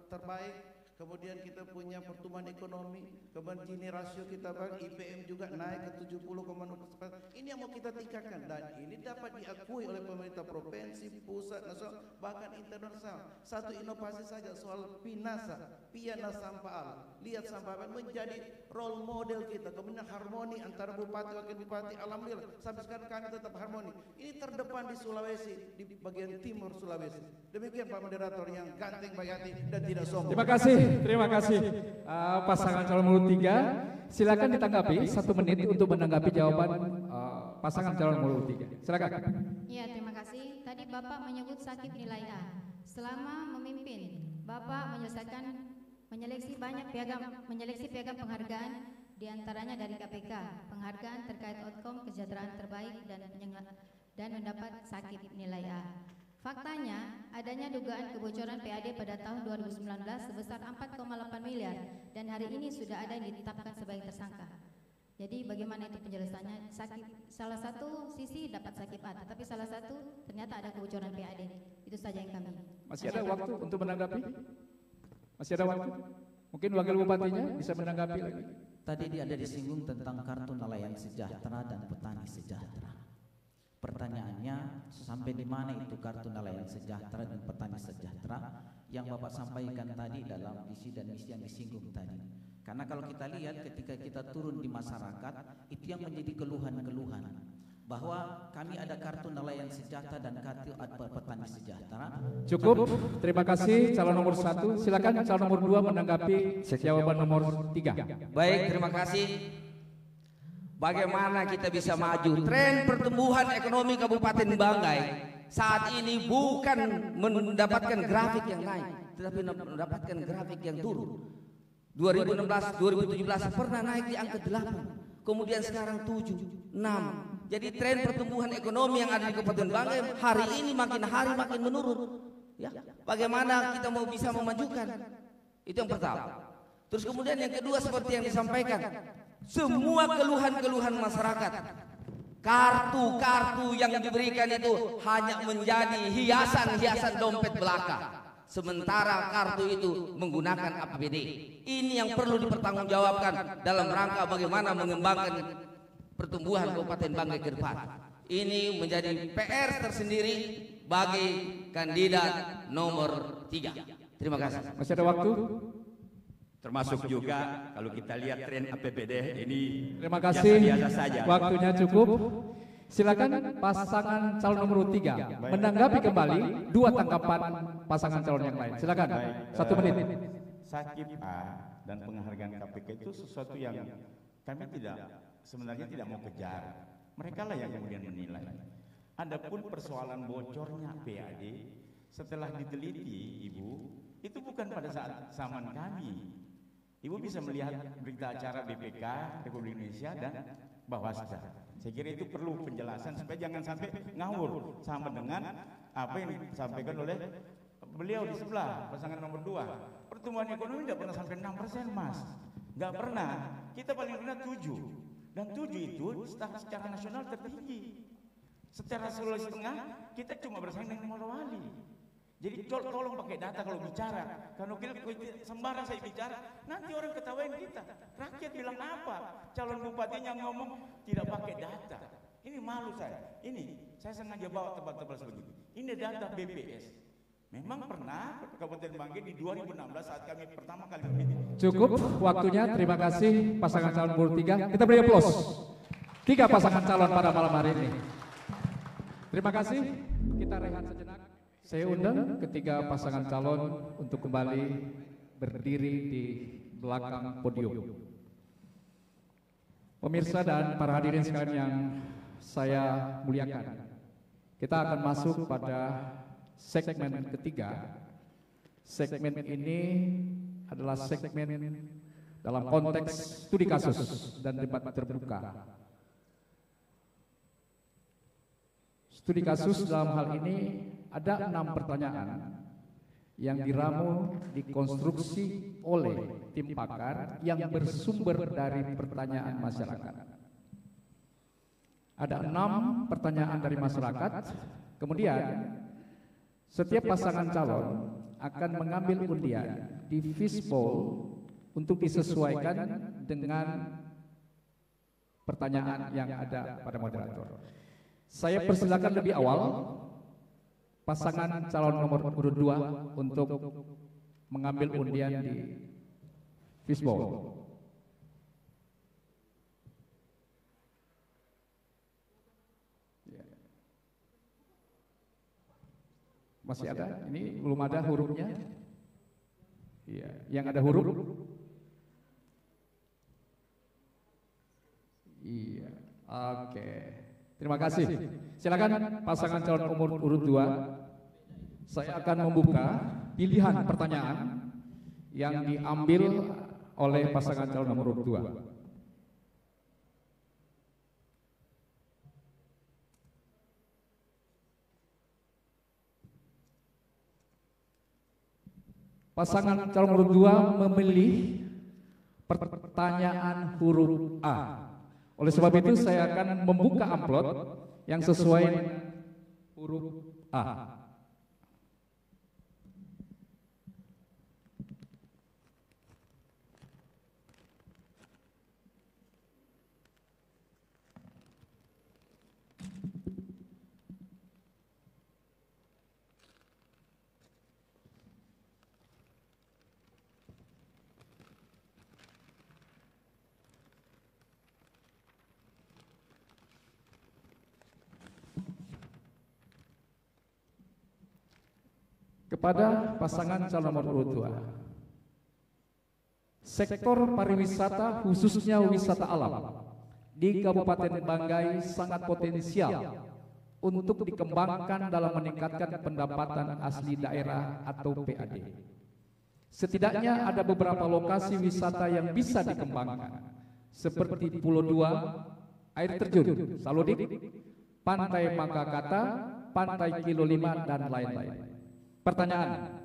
terbaik. Kemudian kita punya pertumbuhan ekonomi, kemudian Gini rasio kita baik, IPM juga naik ke 70,0%. Ini yang mau kita tingkatkan, dan ini dapat diakui oleh pemerintah provinsi, pusat, nasional, bahkan internasional. Satu inovasi saja soal Piana Sampah, lihat sampah menjadi role model kita. Kemudian harmoni antara bupati wakil bupati, alhamdulillah sampai sekarang kami tetap harmoni. Ini terdepan di Sulawesi, di bagian timur Sulawesi. Demikian Pak Moderator yang ganteng baik hati dan tidak sombong. Terima kasih. terima kasih pasangan calon nomor 3. Silakan ditanggapi 1 menit untuk menanggapi jawaban pasangan calon nomor 3. Silakan. Iya, terima kasih. Tadi Bapak menyebut sakit nilai A. Selama memimpin, Bapak menyeleksi piagam penghargaan, diantaranya dari KPK, penghargaan terkait outcome kesejahteraan terbaik dan mendapat sakit nilai A. Faktanya, adanya dugaan kebocoran PAD pada tahun 2019 sebesar 4,8 miliar dan hari ini sudah ada yang ditetapkan sebagai tersangka. Jadi bagaimana itu penjelasannya? Salah satu sisi dapat sakit A, tetapi salah satu ternyata ada kebocoran PAD. Itu saja yang kami. Masih ada waktu untuk menanggapi? Masih ada waktu? Mungkin wakil bupatinya bisa menanggapi lagi. Tadi ada disinggung tentang kartu nelayan sejahtera dan petani sejahtera. Pertanyaannya, sampai di mana itu kartu nelayan sejahtera dan petani sejahtera yang Bapak sampaikan tadi dalam visi dan misi yang disinggung tadi? Karena kalau kita lihat ketika kita turun di masyarakat, itu yang menjadi keluhan-keluhan bahwa kami ada kartu nelayan sejahtera dan kartu petani sejahtera. Cukup, terima kasih calon nomor 1. Silakan calon nomor 2 menanggapi jawaban nomor 3. Baik, terima kasih. Bagaimana kita bisa maju? Tren pertumbuhan ekonomi Kabupaten Banggai saat ini bukan mendapatkan grafik yang naik, tetapi mendapatkan grafik yang turun. 2016, 2017 pernah naik di angka 8, kemudian sekarang 7, 6. Jadi tren pertumbuhan ekonomi yang ada di Kabupaten Banggai hari ini makin hari makin menurun. Ya, bagaimana kita mau bisa memajukan? Itu yang pertama. Terus kemudian yang kedua seperti yang disampaikan, semua keluhan-keluhan masyarakat, kartu-kartu yang diberikan itu hanya menjadi hiasan-hiasan dompet belaka. Sementara kartu itu menggunakan APBD. Ini yang perlu dipertanggungjawabkan dalam rangka bagaimana mengembangkan pertumbuhan Kabupaten Banggai ke depan. Ini menjadi PR tersendiri bagi kandidat nomor 3. Terima kasih. Masih ada waktu? Termasuk juga kalau kita lihat tren APBD ini Terima kasih. biasa saja. Waktunya cukup. Silakan pasangan calon nomor 3 menanggapi kembali 2 tanggapan pasangan calon yang lain. Silakan. 1 menit. Sakit A dan penghargaan KPK itu sesuatu yang kami sebenarnya tidak mau kejar. Mereka lah yang kemudian menilai. Adapun persoalan bocornya PAD setelah diteliti, Ibu, itu bukan pada saat zaman kami. Ibu bisa melihat berita acara BPK Republik Indonesia dan Bawasda. Saya kira itu perlu penjelasan supaya jangan sampai ngawur sama dengan apa yang disampaikan oleh beliau di sebelah pasangan nomor 2. Pertumbuhan ekonomi tidak pernah sampai 6%, Mas. Nggak pernah. Kita paling rendah 7. Dan 7 itu secara nasional tertinggi. Secara Sulawesi Tengah kita cuma bersaing dengan Morowali. Jadi tolong pakai data kalau bicara. Kalau sembarang saya bicara, nanti orang ketawain kita. Rakyat bilang apa? Calon bupatinya ngomong tidak pakai data. Ini malu saya. Ini saya sengaja bawa tebal-tebal seperti ini. Ini data BPS. Memang pernah Kabupaten Banggai di 2016 saat kami pertama kali memilih. Cukup waktunya. Terima kasih pasangan calon nomor 3. Kita beri aplaus 3 pasangan calon pada malam hari ini. Terima kasih. Kita rehat sejenak. Saya undang ketiga pasangan calon untuk kembali berdiri di belakang podium. Pemirsa dan para hadirin sekalian yang saya muliakan, kita akan masuk pada segmen ketiga. Segmen ini adalah segmen dalam konteks studi kasus dan debat terbuka. Studi kasus dalam hal ini ada 6 pertanyaan yang diramu dikonstruksi oleh tim pakar yang bersumber dari pertanyaan masyarakat. Ada 6 pertanyaan dari masyarakat, kemudian setiap pasangan calon akan mengambil undian di fishbowl untuk disesuaikan dengan pertanyaan yang ada pada moderator. Saya persilakan lebih awal pasangan calon nomor urut 2 untuk mengambil undian di fishbowl. Masih ada? Ini belum ada hurufnya. Iya, yang ada huruf. Iya, oke. Terima kasih. Silakan pasangan calon nomor urut 2. Saya akan membuka pilihan pertanyaan yang diambil oleh pasangan calon nomor urut 2. Pasangan calon nomor 2 memilih pertanyaan huruf A. Oleh sebab itu saya akan membuka amplop yang sesuai huruf A. Kepada pasangan calon nomor urut 2, sektor pariwisata khususnya wisata alam di Kabupaten Banggai sangat potensial untuk dikembangkan dalam meningkatkan pendapatan asli daerah atau PAD. Setidaknya ada beberapa lokasi wisata yang bisa dikembangkan seperti Pulau 2, air terjun Salodik, Pantai Makakata, Pantai Kilo 5 dan lain-lain. Pertanyaan,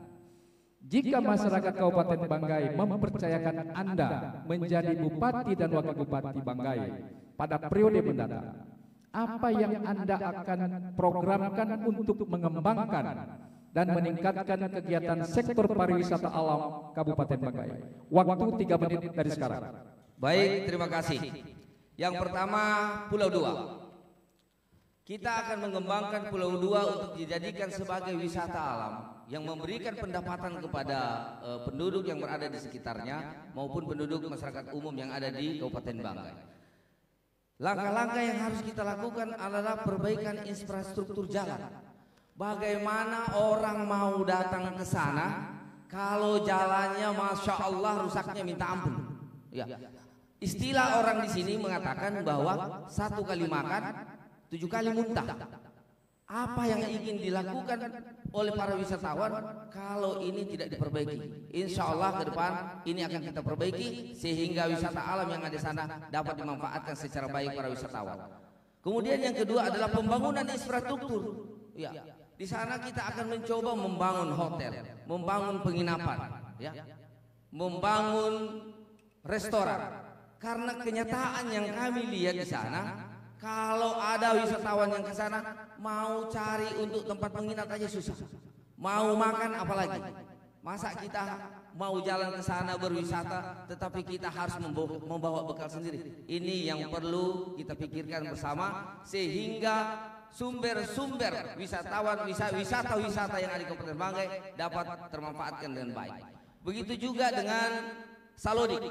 jika masyarakat Kabupaten Banggai mempercayakan Anda menjadi Bupati dan Wakil Bupati Banggai pada periode mendatang, apa yang Anda akan programkan untuk mengembangkan dan meningkatkan kegiatan sektor pariwisata alam Kabupaten Banggai? Waktu 3 menit dari sekarang. Baik, terima kasih. Yang pertama, Pulau 2. Kita akan mengembangkan Pulau 2 untuk dijadikan sebagai wisata alam yang memberikan pendapatan kepada penduduk yang berada di sekitarnya maupun penduduk masyarakat umum yang ada di Kabupaten Banggai. Langkah-langkah yang harus kita lakukan adalah perbaikan infrastruktur jalan. Bagaimana orang mau datang ke sana kalau jalannya Masya Allah rusaknya minta ampun. Ya. Istilah orang di sini mengatakan bahwa 1 kali makan 7 kali muntah. Apa yang ingin dilakukan oleh para wisatawan kalau ini tidak diperbaiki? Insya Allah ke depan ini akan kita perbaiki sehingga wisata alam yang ada di sana dapat dimanfaatkan secara baik para wisatawan. Kemudian yang kedua adalah pembangunan infrastruktur. Ya, di sana kita akan mencoba membangun hotel, membangun penginapan, ya, membangun restoran. Karena kenyataan yang kami lihat di sana, kalau ada wisatawan yang ke sana mau cari untuk tempat menginap aja susah. Mau makan apalagi. Masa kita mau jalan ke sana berwisata tetapi kita harus membawa bekal sendiri. Ini yang perlu kita pikirkan bersama sehingga sumber-sumber wisata yang ada di Kabupaten Banggai dapat termanfaatkan dengan baik. Begitu juga dengan Salodik.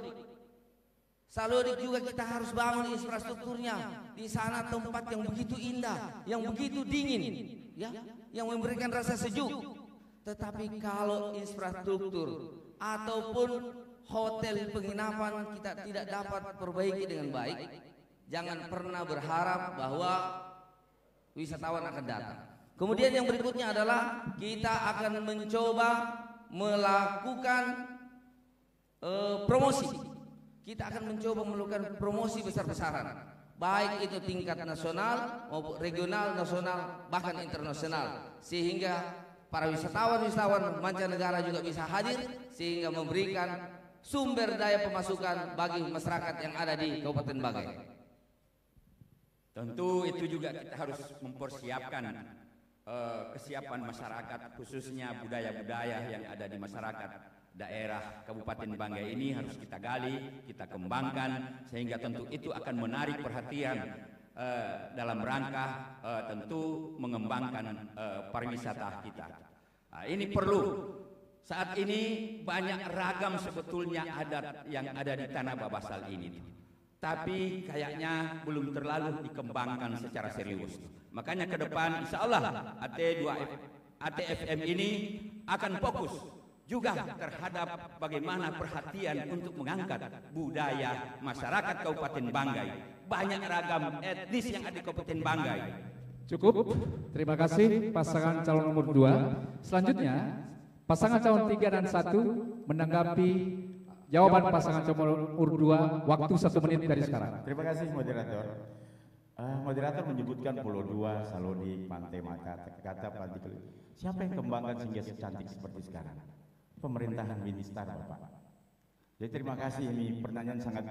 Salodik juga kita harus bangun infrastrukturnya. Di sana tempat yang begitu indah, yang begitu dingin, ya, yang memberikan rasa sejuk. Tetapi kalau infrastruktur ataupun hotel penginapan kita tidak dapat perbaiki dengan baik, jangan pernah berharap bahwa wisatawan akan datang. Kemudian yang berikutnya adalah kita akan mencoba melakukan promosi. Kita akan mencoba melakukan promosi besar-besaran, baik itu tingkat nasional maupun regional, nasional, bahkan internasional, sehingga para wisatawan mancanegara juga bisa hadir sehingga memberikan sumber daya pemasukan bagi masyarakat yang ada di Kabupaten Banggai. Tentu itu juga kita harus mempersiapkan kesiapan masyarakat, khususnya budaya-budaya yang ada di masyarakat daerah Kabupaten Banggai ini harus kita gali, kita kembangkan sehingga tentu itu akan menarik perhatian dalam rangka tentu mengembangkan pariwisata kita. Ini perlu. Saat ini banyak ragam sebetulnya adat yang ada di tanah Babasal ini, tapi kayaknya belum terlalu dikembangkan secara serius. Makanya ke depan insya Allah AT2FM ini akan fokus juga terhadap bagaimana perhatian untuk mengangkat budaya masyarakat Kabupaten Banggai. Banyak ragam etnis yang ada di Kabupaten Banggai. Cukup. Terima kasih pasangan calon nomor 2. Selanjutnya pasangan calon 3 dan 1 menanggapi jawaban pasangan calon nomor 2 waktu 1 menit dari sekarang. Terima kasih moderator. Moderator menyebutkan Pulau 2, Salodi, Pantai Maka, kata Pantai. Siapa yang kembangkan sehingga secantik seperti sekarang? Pemerintahan Winstar, Bapak. Jadi terima kasih, ini pertanyaan sangat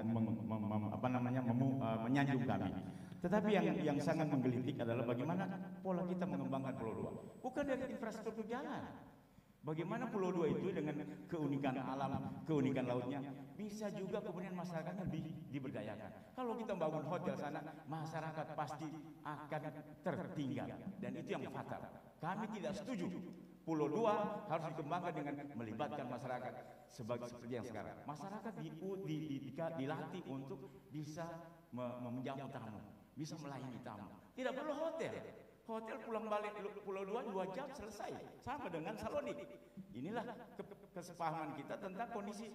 menyanjung kami. Tetapi yang sangat menggelitik adalah bagaimana pola kita mengembangkan Pulau 2. Bukan dari infrastruktur jalan. Bagaimana Pulau 2 itu dengan keunikan alam, keunikan lautnya, bisa juga kemudian masyarakatnya diberdayakan. Kalau kita bangun hotel sana, masyarakat pasti akan tertinggal. Dan itu yang fatal. Kami tidak setuju. Pulau 2 harus dikembangkan dengan melibatkan masyarakat seperti yang sekarang. Masyarakat dilatih untuk bisa menjamu tamu, bisa melayani tamu. Tidak perlu hotel. Hotel pulang balik Pulau 2 2 jam selesai, sama dengan Salodi. Inilah kesepahaman kita tentang kondisi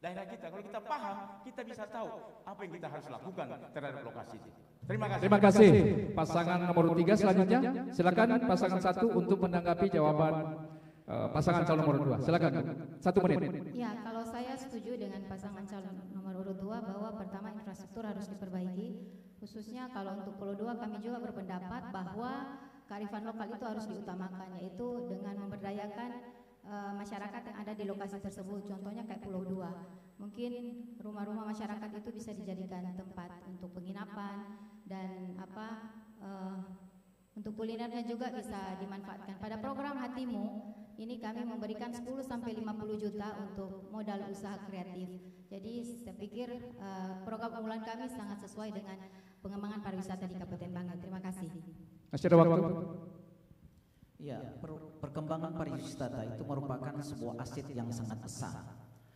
daerah kita. Kalau kita paham, kita bisa tahu apa yang kita harus lakukan terhadap lokasi itu. Terima kasih. Terima kasih. Pasangan nomor 3 selanjutnya, silakan pasangan 1 untuk menanggapi jawaban pasangan calon nomor 2. Silakan. 1 menit. Ya, kalau saya setuju dengan pasangan calon nomor urut 2 bahwa pertama infrastruktur harus diperbaiki, khususnya kalau untuk Pulau 2 kami juga berpendapat bahwa kearifan lokal itu harus diutamakan, yaitu dengan memberdayakan masyarakat yang ada di lokasi tersebut. Contohnya kayak Pulau 2, mungkin rumah-rumah masyarakat itu bisa dijadikan tempat untuk penginapan dan untuk kulinernya juga bisa dimanfaatkan. Pada program Hatimu ini kami memberikan 10 sampai 50 juta untuk modal usaha kreatif. Jadi saya pikir program unggulan kami sangat sesuai dengan pengembangan pariwisata di Kabupaten Banggai. Terima kasih. Masih ada waktu. Ya, perkembangan pariwisata itu merupakan sebuah aset yang sangat besar.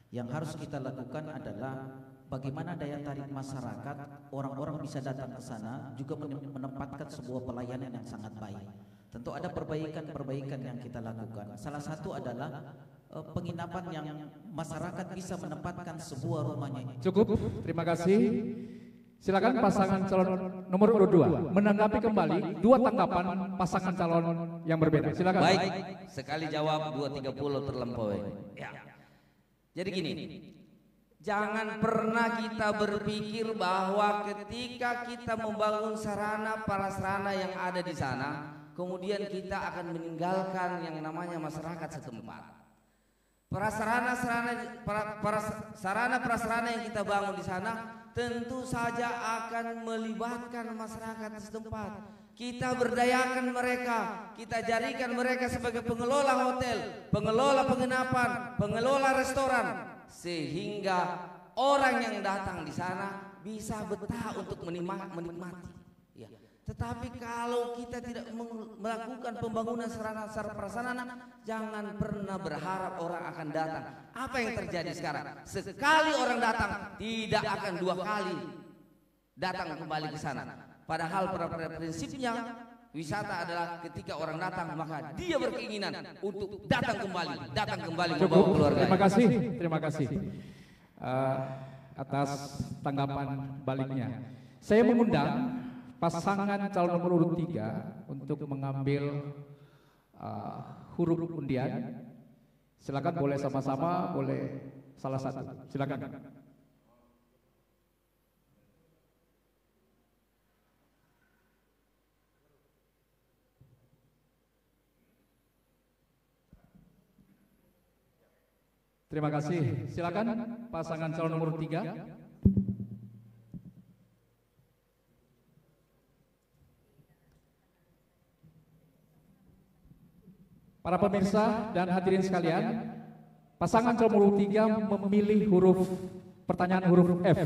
Yang harus kita lakukan adalah bagaimana daya tarik masyarakat, orang-orang bisa datang ke sana, juga menempatkan sebuah pelayanan yang sangat baik. Tentu ada perbaikan-perbaikan yang kita lakukan. Salah satu adalah penginapan yang masyarakat bisa menempatkan sebuah rumahnya. Cukup, terima kasih. Silakan pasangan calon nomor urut 2 menanggapi kembali 2 tanggapan pasangan calon yang berbeda. Silakan. Baik, sekali jawab 2.30 terlampaui. Ya. Jadi gini, jangan pernah kita berpikir bahwa ketika kita membangun sarana prasarana yang ada di sana, kemudian kita akan meninggalkan yang namanya masyarakat setempat. Sarana prasarana yang kita bangun di sana tentu saja akan melibatkan masyarakat setempat. Kita berdayakan mereka, kita jadikan mereka sebagai pengelola hotel, pengelola penginapan, pengelola restoran, sehingga orang yang datang di sana bisa betah untuk menikmati. Ya. Tetapi kalau kita tidak melakukan pembangunan sarana prasarana, jangan pernah berharap orang akan datang. Apa yang terjadi sekarang? Sekali orang datang, tidak akan 2 kali datang kembali ke sana. Padahal pada prinsipnya wisata adalah ketika orang datang maka dia berkeinginan untuk datang kembali membawa keluarga. Terima kasih atas tanggapan baliknya. Saya mengundang pasangan calon nomor urut 3 untuk mengambil huruf undian. Silakan, boleh sama-sama, boleh salah satu. Silakan. Terima kasih. Silakan pasangan calon nomor 3. Para pemirsa dan hadirin sekalian, pasangan calon nomor 3 memilih pertanyaan huruf F.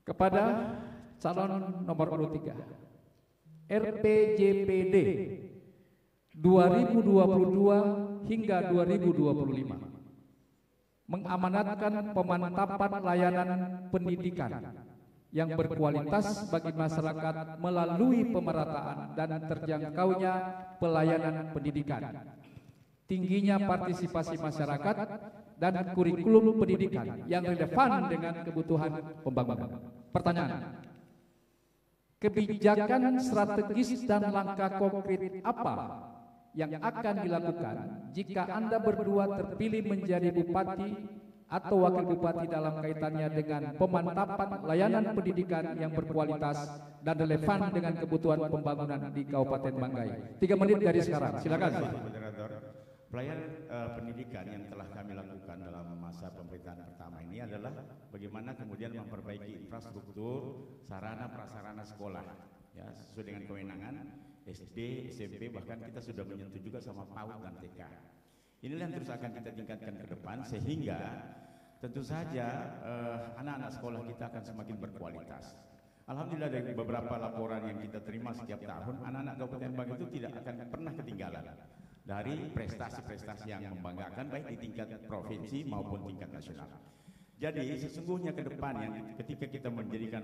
Kepada calon nomor urut 3 RPJPD 2022 hingga 2025 mengamanatkan pemantapan layanan pendidikan yang berkualitas bagi masyarakat melalui pemerataan dan terjangkaunya pelayanan pendidikan, tingginya partisipasi masyarakat dan kurikulum pendidikan yang relevan dengan kebutuhan pembangunan. Pertanyaan, kebijakan strategis dan langkah konkret apa yang akan dilakukan jika Anda berdua terpilih menjadi bupati atau wakil bupati dalam kaitannya dengan pemantapan layanan pendidikan yang berkualitas dan relevan dengan kebutuhan pembangunan di Kabupaten Banggai? 3 menit dari sekarang, silakan. Pelayanan pendidikan yang telah kami lakukan dalam masa pemerintahan pertama ini adalah bagaimana kemudian memperbaiki infrastruktur, sarana prasarana sekolah, ya, sesuai dengan kewenangan SD, SMP, bahkan kita sudah menyentuh juga sama PAUD dan TK. Inilah yang terus akan kita tingkatkan ke depan sehingga tentu saja anak-anak sekolah kita akan semakin berkualitas. Alhamdulillah dari beberapa laporan yang kita terima setiap tahun, anak-anak Kabupaten Banggai itu tidak akan pernah ketinggalan dari prestasi-prestasi yang membanggakan baik di tingkat provinsi maupun tingkat nasional. Jadi sesungguhnya ke depan yang ketika kita menjadikan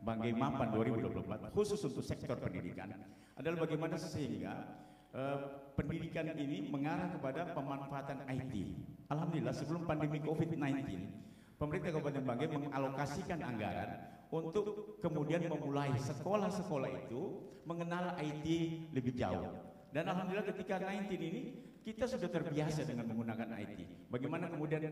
Banggai Mapan 2024 khusus untuk sektor pendidikan adalah bagaimana sehingga pendidikan ini mengarah kepada pemanfaatan IT. Alhamdulillah sebelum pandemi COVID-19 pemerintah Kabupaten Banggai mengalokasikan anggaran untuk kemudian memulai sekolah-sekolah itu mengenal IT lebih jauh. Dan alhamdulillah ketika 19 ini kita sudah terbiasa dengan menggunakan IT. Bagaimana kemudian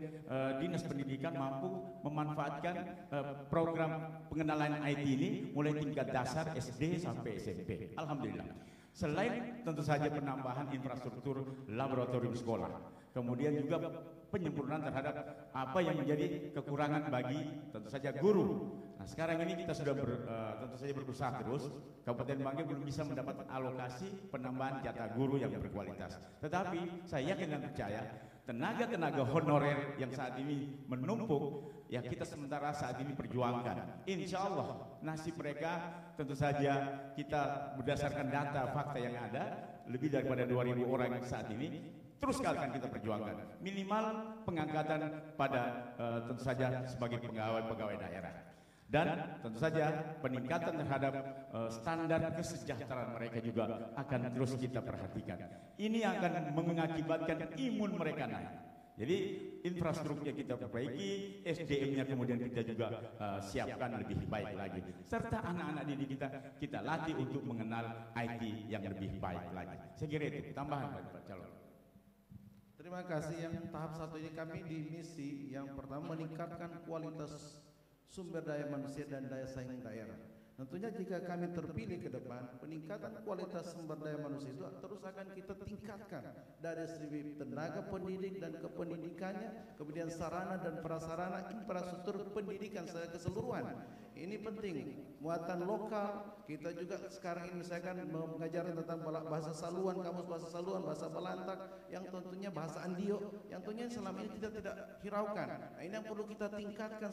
Dinas Pendidikan mampu memanfaatkan program pengenalan IT ini mulai tingkat dasar SD sampai SMP. Alhamdulillah. Selain tentu saja penambahan infrastruktur laboratorium sekolah, kemudian juga penyempurnaan terhadap apa yang menjadi kekurangan bagi tentu saja guru. Nah sekarang ini kita sudah tentu saja berusaha terus. Kabupaten Banggai belum bisa mendapat alokasi penambahan jatah guru yang berkualitas. Tetapi saya yakin dan percaya tenaga-tenaga honorer yang saat ini menumpuk, ya kita sementara saat ini perjuangkan. Insya Allah nasib mereka tentu saja kita berdasarkan data fakta yang ada lebih daripada 2.000 orang saat ini terus akan kita perjuangkan. Minimal pengangkatan pada tentu saja sebagai pegawai daerah. Dan tentu saja peningkatan terhadap standar kesejahteraan mereka juga akan terus kita perhatikan. Ini akan mengakibatkan imun mereka naik. Jadi infrastrukturnya kita perbaiki, SDM-nya kemudian kita juga siapkan lebih baik lagi. Serta anak-anak didik kita latih untuk mengenal IT yang lebih baik lagi. Saya kira itu tambahan Pak Calon. Terima kasih. Yang tahap 1 ini kami di misi yang pertama meningkatkan kualitas sumber daya manusia dan daya saing daerah. Tentunya jika kami terpilih ke depan, peningkatan kualitas sumber daya manusia itu terus akan kita tingkatkan dari segi tenaga pendidik dan kependidikannya, kemudian sarana dan prasarana infrastruktur pendidikan secara keseluruhan. Ini penting, muatan lokal. Kita juga sekarang ini misalkan mengajar tentang bahasa Saluan, kamus bahasa Saluan, bahasa Balantak, yang tentunya bahasa Andio, yang tentunya selama ini kita tidak hiraukan. Nah, ini yang perlu kita tingkatkan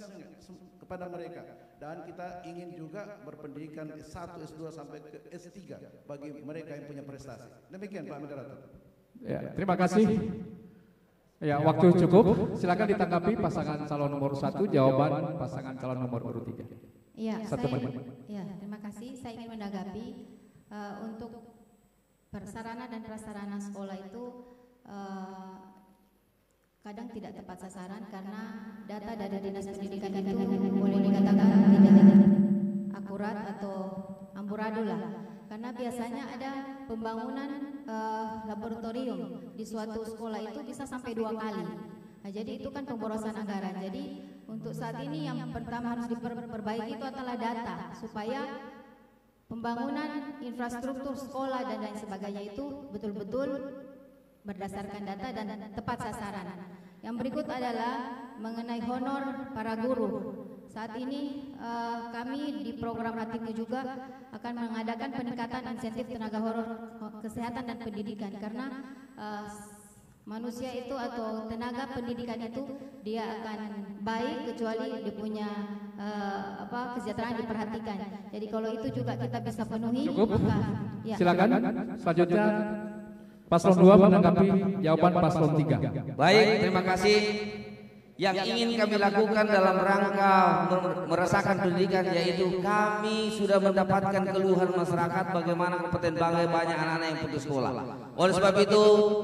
kepada mereka. Dan kita ingin juga berpendidikan S1, S2 sampai ke S3 bagi mereka yang punya prestasi. Demikian Pak Moderator. Ya, terima kasih. Ya, waktu cukup. Silakan ditanggapi pasangan calon nomor 1 jawaban pasangan calon nomor urut 3. Iya, menit. Ya, terima kasih. Saya ingin menanggapi untuk sarana dan prasarana sekolah itu kadang tidak tepat sasaran karena data dari Dinas Pendidikan itu boleh dikatakan tidak akurat atau amburadul lah. Karena biasanya ada pembangunan laboratorium di suatu sekolah itu bisa sampai 2 kali. Nah, jadi itu kan pemborosan anggaran. Jadi untuk saat ini yang pertama harus diperbaiki itu adalah data supaya pembangunan infrastruktur sekolah dan lain sebagainya itu betul-betul berdasarkan data dan tepat sasaran. Yang berikut adalah mengenai honor para guru. Saat ini kami di program Ratimnya juga akan mengadakan peningkatan insentif tenaga honor kesehatan dan pendidikan karena manusia itu atau tenaga pendidikan itu dia akan baik kecuali dia punya kesejahteraan diperhatikan. Jadi kalau itu juga kita bisa penuhi, Cukup? maka ya. Silakan. Selanjutnya Paslon 2 menanggapi jawaban Paslon 3. Baik, terima kasih. Yang ingin kami lakukan dalam rangka merasakan pendidikan yaitu kami sudah mendapatkan keluhan masyarakat bagaimana Kabupaten Banggai banyak anak-anak yang putus sekolah. Oleh sebab itu,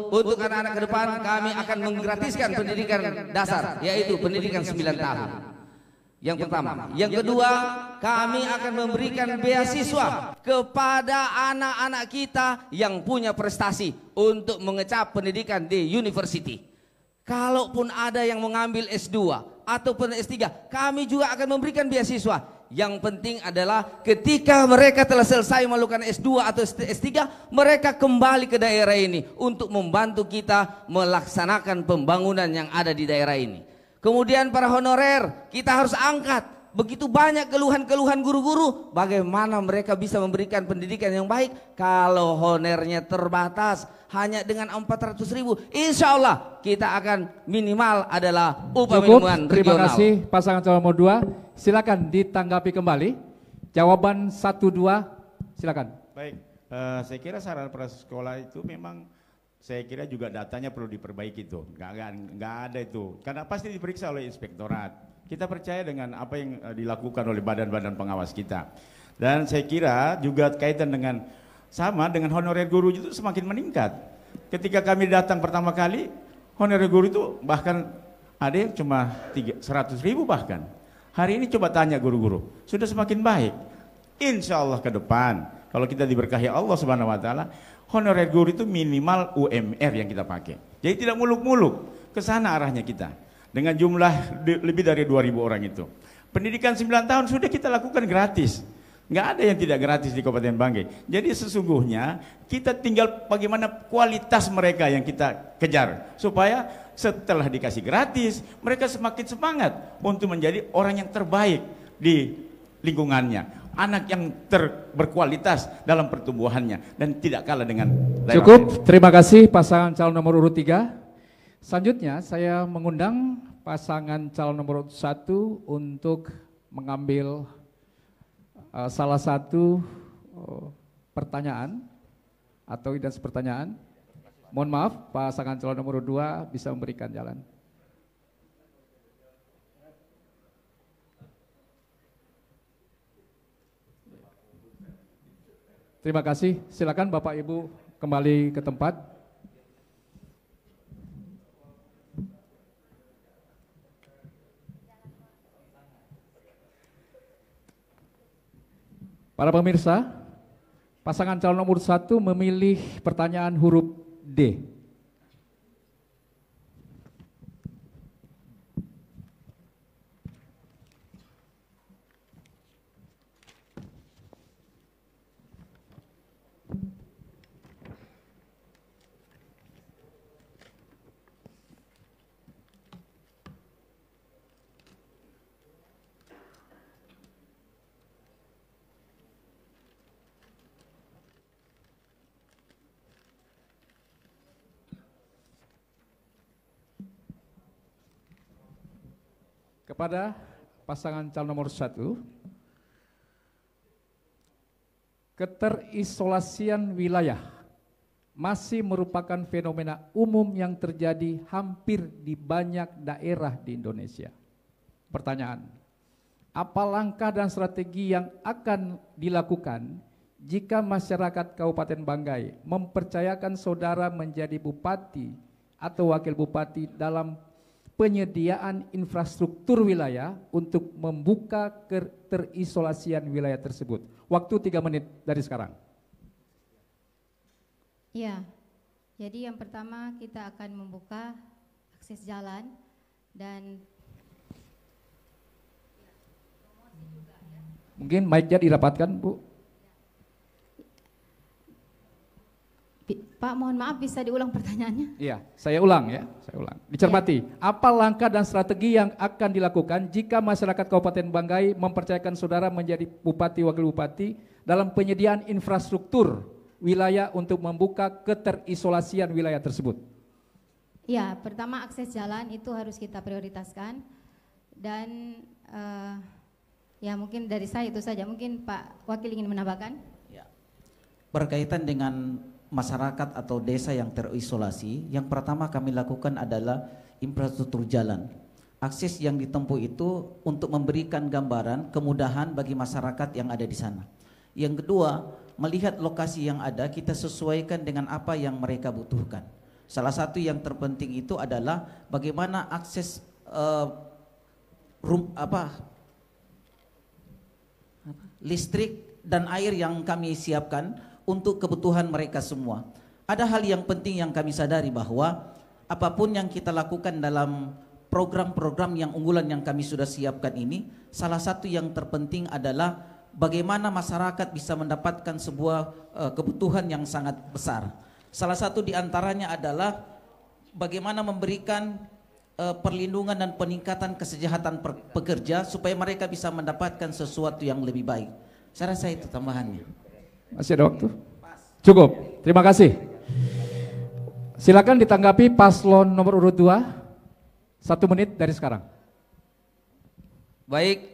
untuk anak-anak ke depan kami akan menggratiskan pendidikan dasar yaitu pendidikan 9 tahun. Yang pertama. Yang kedua, kami akan memberikan beasiswa kepada anak-anak kita yang punya prestasi untuk mengecap pendidikan di university. Kalaupun ada yang mengambil S2 ataupun S3, kami juga akan memberikan beasiswa. Yang penting adalah ketika mereka telah selesai melakukan S2 atau S3, mereka kembali ke daerah ini untuk membantu kita melaksanakan pembangunan yang ada di daerah ini. Kemudian para honorer, kita harus angkat. Begitu banyak keluhan-keluhan guru-guru, bagaimana mereka bisa memberikan pendidikan yang baik kalau honornya terbatas hanya dengan 400.000. Insya Allah kita akan minimal adalah upah minimum regional. Terima kasih pasangan calon nomor 2. Silakan ditanggapi kembali. Jawaban 1-2, silakan. Baik, saya kira sarana prasekolah itu memang saya kira juga datanya perlu diperbaiki itu. Nggak ada itu, karena pasti diperiksa oleh inspektorat. Kita percaya dengan apa yang dilakukan oleh badan-badan pengawas kita. Dan saya kira juga kaitan dengan sama dengan honorer guru itu semakin meningkat. Ketika kami datang pertama kali, honorer guru itu bahkan ada yang cuma 100.000 bahkan. Hari ini coba tanya guru-guru, sudah semakin baik. Insya Allah ke depan, kalau kita diberkahi Allah Subhanahu Wa Taala, honorer guru itu minimal UMR yang kita pakai. Jadi tidak muluk-muluk, ke sana arahnya kita. Dengan jumlah lebih dari 2.000 orang itu. Pendidikan 9 tahun sudah kita lakukan gratis. Nggak ada yang tidak gratis di Kabupaten Banggai. Jadi sesungguhnya kita tinggal bagaimana kualitas mereka yang kita kejar. Supaya setelah dikasih gratis, mereka semakin semangat untuk menjadi orang yang terbaik di lingkungannya. Anak yang berkualitas dalam pertumbuhannya dan tidak kalah dengan daerah. Cukup, terima kasih pasangan calon nomor urut 3. Selanjutnya saya mengundang pasangan calon nomor 1 untuk mengambil salah satu pertanyaan atau identitas pertanyaan. Mohon maaf, pasangan calon nomor 2 bisa memberikan jalan. Terima kasih, silakan Bapak Ibu kembali ke tempat. Para pemirsa, pasangan calon nomor 1 memilih pertanyaan huruf D. Kepada pasangan calon nomor 1, keterisolasian wilayah masih merupakan fenomena umum yang terjadi hampir di banyak daerah di Indonesia. Pertanyaan, apa langkah dan strategi yang akan dilakukan jika masyarakat Kabupaten Banggai mempercayakan saudara menjadi bupati atau wakil bupati dalam penyediaan infrastruktur wilayah untuk membuka keterisolasian wilayah tersebut? Waktu 3 menit dari sekarang. Ya, jadi yang pertama kita akan membuka akses jalan dan mungkin mic-nya dirapatkan, Bu. Pak, mohon maaf bisa diulang pertanyaannya? Iya, saya ulang ya, saya ulang. Dicermati, apa langkah dan strategi yang akan dilakukan jika masyarakat Kabupaten Banggai mempercayakan saudara menjadi bupati wakil bupati dalam penyediaan infrastruktur wilayah untuk membuka keterisolasian wilayah tersebut? Ya, pertama akses jalan itu harus kita prioritaskan dan Ya mungkin dari saya itu saja. Mungkin Pak Wakil ingin menambahkan? Ya. Berkaitan dengan masyarakat atau desa yang terisolasi, yang pertama kami lakukan adalah infrastruktur jalan. Akses yang ditempuh itu untuk memberikan gambaran kemudahan bagi masyarakat yang ada di sana. Yang kedua, melihat lokasi yang ada, kita sesuaikan dengan apa yang mereka butuhkan. Salah satu yang terpenting itu adalah bagaimana akses listrik dan air yang kami siapkan untuk kebutuhan mereka semua. Ada hal yang penting yang kami sadari bahwa apapun yang kita lakukan dalam program-program yang unggulan yang kami sudah siapkan ini, salah satu yang terpenting adalah bagaimana masyarakat bisa mendapatkan sebuah kebutuhan yang sangat besar. Salah satu di antaranya adalah bagaimana memberikan perlindungan dan peningkatan kesejahteraan pekerja supaya mereka bisa mendapatkan sesuatu yang lebih baik. Saya rasa itu tambahannya. Masih ada waktu? Cukup, terima kasih. Silakan ditanggapi paslon nomor urut 2, 1 menit dari sekarang. Baik,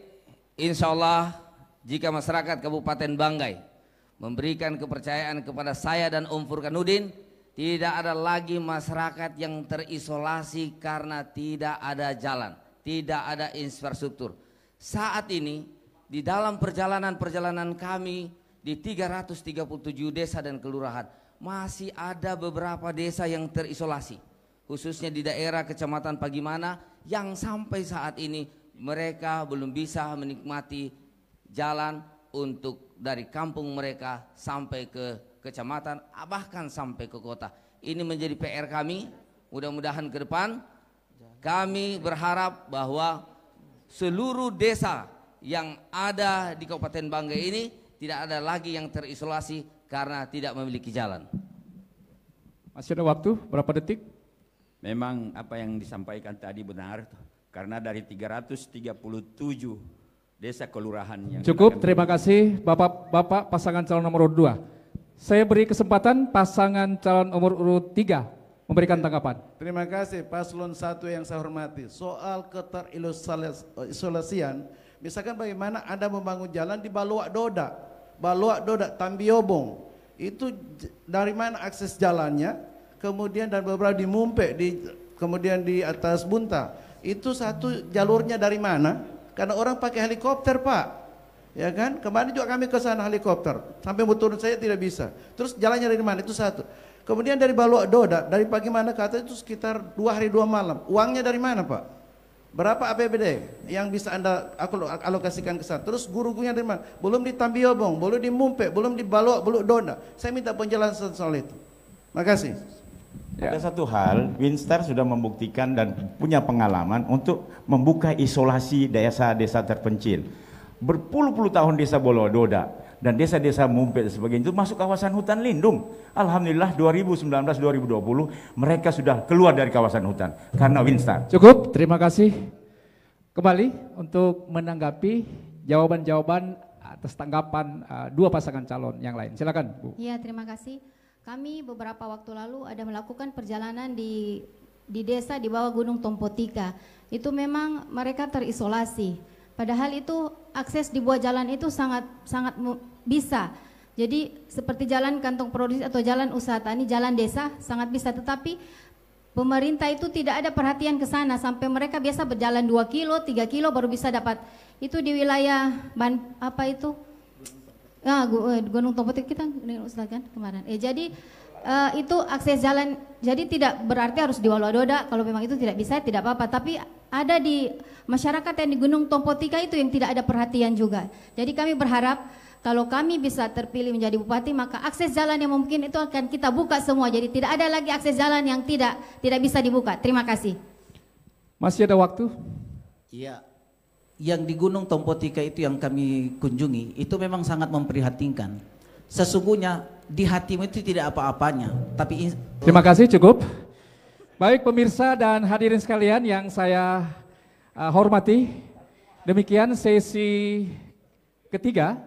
insya Allah jika masyarakat Kabupaten Banggai memberikan kepercayaan kepada saya dan Om Furkanuddin, tidak ada lagi masyarakat yang terisolasi karena tidak ada jalan, tidak ada infrastruktur. Saat ini di dalam perjalanan kami di 337 desa dan kelurahan masih ada beberapa desa yang terisolasi, khususnya di daerah Kecamatan Pagimana yang sampai saat ini mereka belum bisa menikmati jalan untuk dari kampung mereka sampai ke kecamatan, bahkan sampai ke kota. Ini menjadi PR kami. Mudah-mudahan ke depan kami berharap bahwa seluruh desa yang ada di Kabupaten Banggai ini tidak ada lagi yang terisolasi karena tidak memiliki jalan. Masih ada waktu, berapa detik? Memang apa yang disampaikan tadi benar, karena dari 337 desa kelurahan yang cukup, terima kasih Bapak pasangan calon nomor urut 2. Saya beri kesempatan pasangan calon nomor urut 3 memberikan tanggapan. Terima kasih paslon 1 yang saya hormati. Soal keterisolasian, misalkan bagaimana Anda membangun jalan di Baluak Doda, Tambiobong, itu dari mana akses jalannya, kemudian dan beberapa di Mumpe, kemudian di atas Bunta, itu satu jalurnya dari mana? Karena orang pakai helikopter Pak. Ya kan, kemarin juga kami ke sana helikopter, sampai mau turun saya tidak bisa. Terus jalannya dari mana? Itu satu. Kemudian dari Baluak Doda, dari pagi mana kata itu sekitar 2 hari 2 malam. Uangnya dari mana Pak? Berapa APBD yang bisa Anda alokasikan ke sana? Terus guru-gurunya dari mana? Belum di Tambiobong, belum di Mumpe, belum di Baluak Doda. Saya minta penjelasan soal itu. Makasih. Ada satu hal, Winstar sudah membuktikan dan punya pengalaman untuk membuka isolasi desa-desa terpencil. Berpuluh-puluh tahun desa Bolododa dan desa-desa Mumpe dan sebagainya itu masuk kawasan hutan lindung. Alhamdulillah 2019-2020 mereka sudah keluar dari kawasan hutan karena Winstar. Cukup, terima kasih. Kembali untuk menanggapi jawaban-jawaban atas tanggapan 2 pasangan calon yang lain. Silakan Bu. Iya, terima kasih. Kami beberapa waktu lalu ada melakukan perjalanan di desa di bawah Gunung Tompotika. Itu memang mereka terisolasi. Padahal itu akses di bawah jalan itu sangat bisa. Jadi seperti jalan kantong produksi atau jalan usaha tani, jalan desa sangat bisa. Tetapi pemerintah itu tidak ada perhatian ke sana sampai mereka biasa berjalan 2 kilo, 3 kilo baru bisa dapat. Itu di wilayah Gunung Tompotik kita Ustaz kan kemarin. Jadi itu akses jalan, jadi tidak berarti harus di Walododa. Kalau memang itu tidak bisa, tidak apa-apa. Tapi ada di masyarakat yang di Gunung Tompotika itu yang tidak ada perhatian juga. Jadi kami berharap kalau kami bisa terpilih menjadi bupati, maka akses jalan yang mungkin itu akan kita buka semua. Jadi tidak ada lagi akses jalan yang tidak bisa dibuka. Terima kasih. Masih ada waktu? Iya. Yang di Gunung Tompotika itu yang kami kunjungi, itu memang sangat memprihatinkan. Sesungguhnya di hatimu itu tidak apa-apanya, tapi terima kasih, cukup. Baik pemirsa dan hadirin sekalian yang saya hormati, demikian sesi ketiga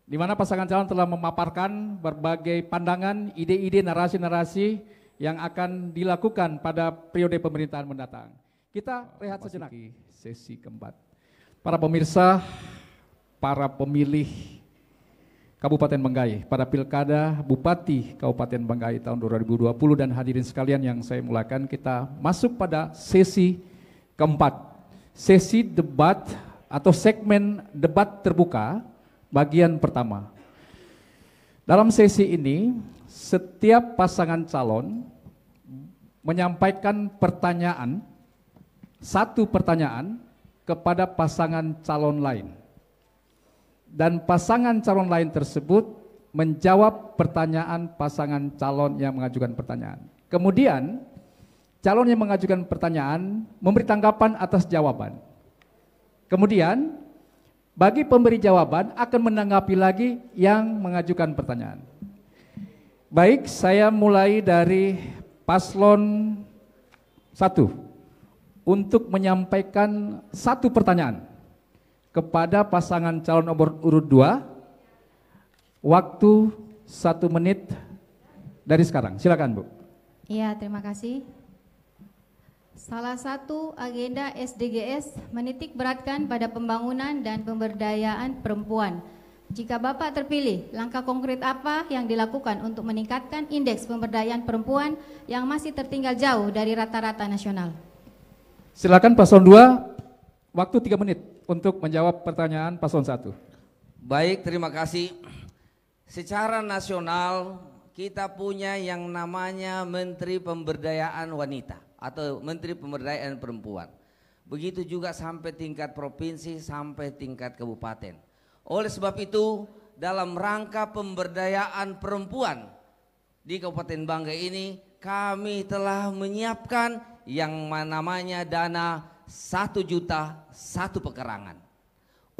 di mana pasangan calon telah memaparkan berbagai pandangan, ide-ide, narasi-narasi yang akan dilakukan pada periode pemerintahan mendatang. Kita rehat sejenak. Sesi keempat. Para pemirsa para pemilih Kabupaten Banggai pada Pilkada Bupati Kabupaten Banggai tahun 2020 dan hadirin sekalian yang saya muliakan, kita masuk pada sesi keempat, sesi debat atau segmen debat terbuka bagian pertama. Dalam sesi ini, setiap pasangan calon menyampaikan pertanyaan, satu pertanyaan kepada pasangan calon lain. Dan pasangan calon lain tersebut menjawab pertanyaan pasangan calon yang mengajukan pertanyaan. Kemudian, calon yang mengajukan pertanyaan memberi tanggapan atas jawaban. Kemudian, bagi pemberi jawaban akan menanggapi lagi yang mengajukan pertanyaan. Baik, saya mulai dari paslon 1 untuk menyampaikan satu pertanyaan kepada pasangan calon nomor urut 2. Waktu 1 menit dari sekarang. Silakan, Bu. Iya, terima kasih. Salah satu agenda SDGs menitik beratkan pada pembangunan dan pemberdayaan perempuan. Jika Bapak terpilih, langkah konkret apa yang dilakukan untuk meningkatkan indeks pemberdayaan perempuan yang masih tertinggal jauh dari rata-rata nasional? Silakan paslon 2, waktu 3 menit untuk menjawab pertanyaan paslon 1. Baik, terima kasih. Secara nasional kita punya yang namanya Menteri Pemberdayaan Wanita atau Menteri Pemberdayaan Perempuan. Begitu juga sampai tingkat provinsi, sampai tingkat kabupaten. Oleh sebab itu, dalam rangka pemberdayaan perempuan di Kabupaten Banggai ini, kami telah menyiapkan yang namanya dana 1 juta 1 pekerangan.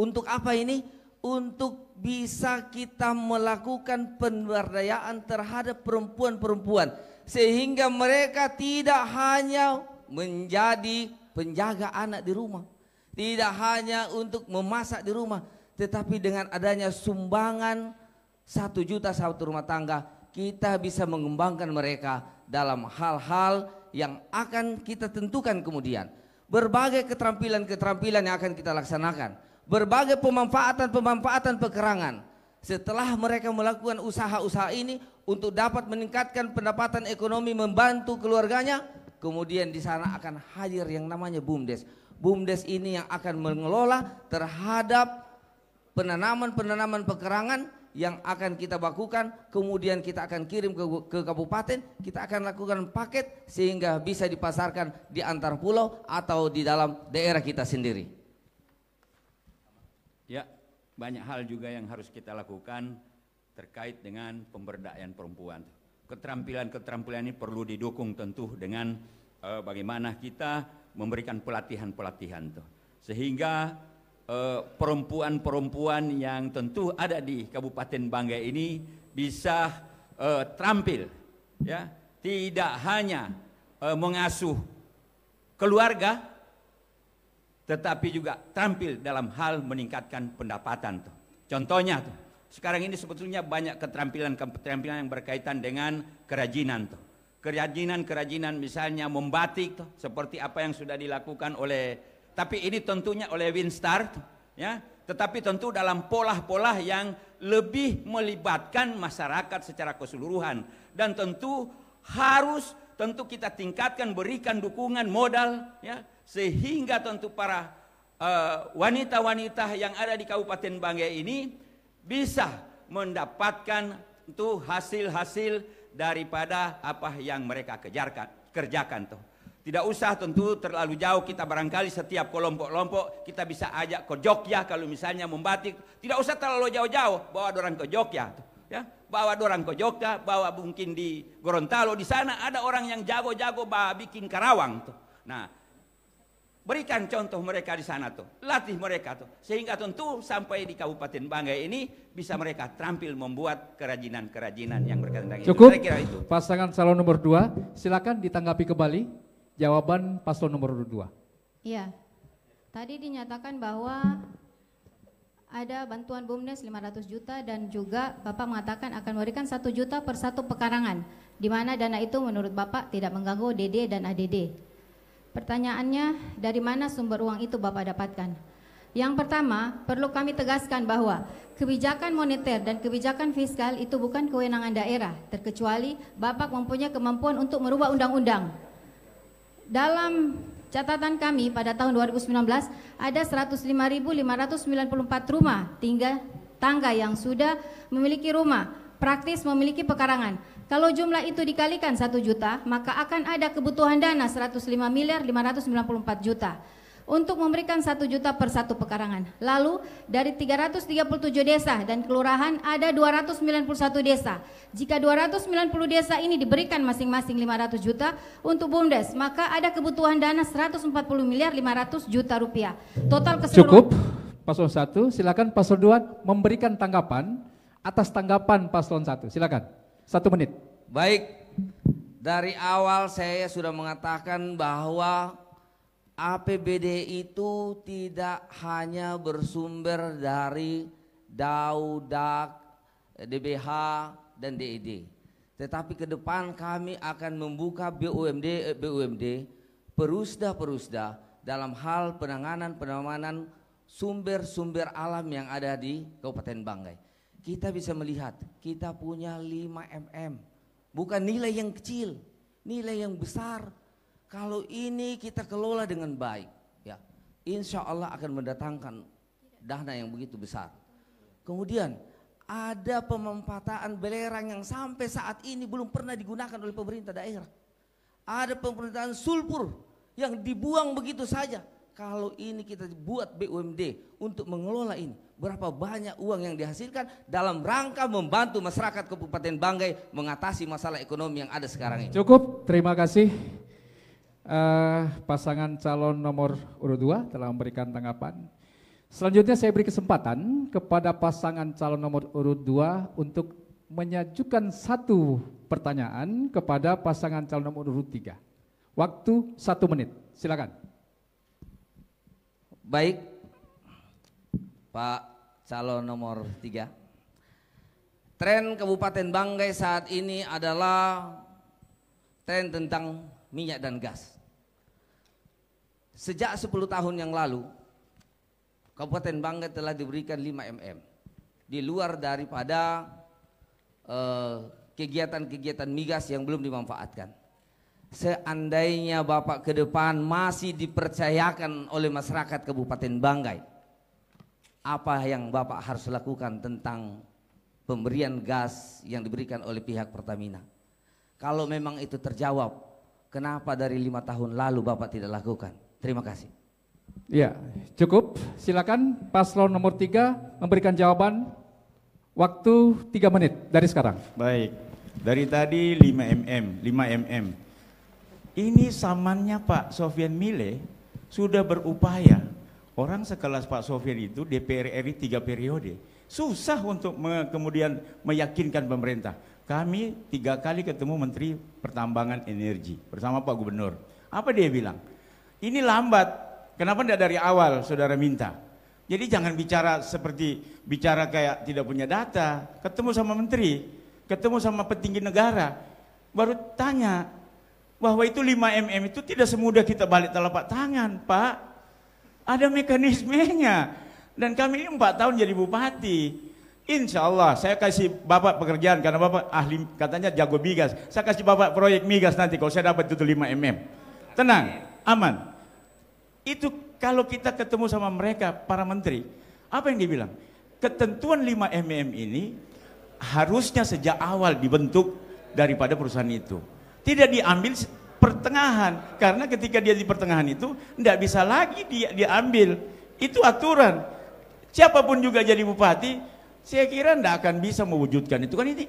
Untuk apa ini? Untuk bisa kita melakukan pemberdayaan terhadap perempuan-perempuan, sehingga mereka tidak hanya menjadi penjaga anak di rumah, tidak hanya untuk memasak di rumah, tetapi dengan adanya sumbangan 1 juta 1 rumah tangga, kita bisa mengembangkan mereka dalam hal-hal yang akan kita tentukan kemudian. Berbagai keterampilan-keterampilan yang akan kita laksanakan, berbagai pemanfaatan pekerangan. Setelah mereka melakukan usaha-usaha ini untuk dapat meningkatkan pendapatan ekonomi, membantu keluarganya, kemudian di sana akan hadir yang namanya BUMDes. BUMDes ini yang akan mengelola terhadap penanaman pekerangan yang akan kita bakukan, kemudian kita akan kirim ke kabupaten, kita akan lakukan paket sehingga bisa dipasarkan di antar pulau atau di dalam daerah kita sendiri. Ya, banyak hal juga yang harus kita lakukan terkait dengan pemberdayaan perempuan. Keterampilan-keterampilan ini perlu didukung tentu dengan bagaimana kita memberikan pelatihan-pelatihan tuh, sehingga perempuan-perempuan yang tentu ada di Kabupaten Banggai ini bisa terampil, ya, tidak hanya mengasuh keluarga, tetapi juga tampil dalam hal meningkatkan pendapatan tuh. Contohnya tuh, sekarang ini sebetulnya banyak keterampilan yang berkaitan dengan kerajinan tuh. Kerajinan misalnya membatik tuh, seperti apa yang sudah dilakukan oleh, tapi ini tentunya oleh Winstar, ya. Tetapi tentu dalam pola-pola yang lebih melibatkan masyarakat secara keseluruhan, dan tentu kita tingkatkan, berikan dukungan modal, ya, sehingga tentu para wanita-wanita yang ada di Kabupaten Banggai ini bisa mendapatkan tuh hasil-hasil daripada apa yang mereka kerjakan tuh. Tidak usah tentu terlalu jauh, kita barangkali setiap kelompok-kelompok kita bisa ajak ke Jogja kalau misalnya membatik. Tidak usah terlalu jauh-jauh, bawa dorang ke Jogja, ya. Bawa dorang ke Jogja, bawa mungkin di Gorontalo, di sana ada orang yang jago-jago bikin karawang tuh. Nah, berikan contoh mereka di sana tuh, latih mereka tuh, sehingga tentu sampai di Kabupaten Banggai ini bisa mereka terampil membuat kerajinan-kerajinan yang berkaitan dengan Cukup, itu. pasangan calon nomor 2, silakan ditanggapi kembali jawaban paslon nomor 2. Iya, tadi dinyatakan bahwa ada bantuan BUMDes 500 juta dan juga Bapak mengatakan akan memberikan 1 juta per 1 pekarangan, di mana dana itu menurut Bapak tidak mengganggu DD dan ADD. Pertanyaannya, dari mana sumber uang itu Bapak dapatkan? Yang pertama, perlu kami tegaskan bahwa kebijakan moneter dan kebijakan fiskal itu bukan kewenangan daerah, terkecuali Bapak mempunyai kemampuan untuk merubah undang-undang. Dalam catatan kami pada tahun 2019 ada 105.594 rumah tangga yang sudah memiliki rumah, praktis memiliki pekarangan. Kalau jumlah itu dikalikan 1 juta, maka akan ada kebutuhan dana 105.594 juta untuk memberikan 1 juta per 1 pekarangan. Lalu dari 337 desa dan kelurahan ada 291 desa. Jika 290 desa ini diberikan masing-masing 500 juta untuk BUMDes, maka ada kebutuhan dana 140.500.000 rupiah. Total keseluruhan. Cukup, Paslon 1. Silakan Paslon 2 memberikan tanggapan atas tanggapan Paslon 1. Silakan. 1 menit. Baik, dari awal saya sudah mengatakan bahwa APBD itu tidak hanya bersumber dari DAU, DAK, DBH, dan DED. Tetapi ke depan kami akan membuka BUMD, perusda dalam hal penanganan sumber-sumber alam yang ada di Kabupaten Banggai. Kita bisa melihat, kita punya 5 mm, bukan nilai yang kecil, nilai yang besar. Kalau ini kita kelola dengan baik, ya, insya Allah akan mendatangkan dana yang begitu besar. Kemudian ada pemanfaatan belerang yang sampai saat ini belum pernah digunakan oleh pemerintah daerah. Ada pemerintahan sulfur yang dibuang begitu saja. Kalau ini kita buat BUMD untuk mengelola ini, berapa banyak uang yang dihasilkan dalam rangka membantu masyarakat Kabupaten Banggai mengatasi masalah ekonomi yang ada sekarang ini. Cukup, terima kasih. Pasangan calon nomor urut 2 telah memberikan tanggapan. Selanjutnya saya beri kesempatan kepada pasangan calon nomor urut 2 untuk menyajukan 1 pertanyaan kepada pasangan calon nomor urut 3. Waktu 1 menit, silakan. Baik, Pak calon nomor 3. Tren Kabupaten Banggai saat ini adalah tren tentang minyak dan gas. Sejak 10 tahun yang lalu, Kabupaten Banggai telah diberikan 5 mm. Di luar daripada kegiatan-kegiatan migas yang belum dimanfaatkan. Seandainya Bapak ke depan masih dipercayakan oleh masyarakat Kabupaten Banggai, apa yang Bapak harus lakukan tentang pemberian gas yang diberikan oleh pihak Pertamina? Kalau memang itu terjawab, kenapa dari 5 tahun lalu Bapak tidak lakukan? Terima kasih. Ya, cukup. Silakan Paslon nomor 3 memberikan jawaban. Waktu 3 menit dari sekarang. Baik, dari tadi 5 mm. Ini samannya Pak Sofian Mile sudah berupaya. Orang sekelas Pak Sofian itu DPR RI 3 periode. Susah untuk kemudian meyakinkan pemerintah. Kami 3 kali ketemu Menteri Pertambangan Energi bersama Pak Gubernur. Apa dia bilang? Ini lambat, kenapa tidak dari awal saudara minta? Jadi jangan bicara seperti bicara kayak tidak punya data. Ketemu sama menteri, ketemu sama petinggi negara, baru tanya bahwa itu 5 mm itu tidak semudah kita balik telapak tangan, Pak. Ada mekanismenya. Dan kami ini 4 tahun jadi bupati. Insya Allah saya kasih Bapak pekerjaan karena Bapak ahli katanya jago migas. Saya kasih Bapak proyek migas nanti kalau saya dapat itu 5 mm. Tenang, aman. Itu kalau kita ketemu sama mereka para menteri, apa yang dibilang? Ketentuan 5 mm ini harusnya sejak awal dibentuk daripada perusahaan itu. Tidak diambil pertengahan, karena ketika dia di pertengahan itu tidak bisa lagi diambil. Itu aturan. Siapapun juga jadi bupati, saya kira tidak akan bisa mewujudkan itu. Kan ini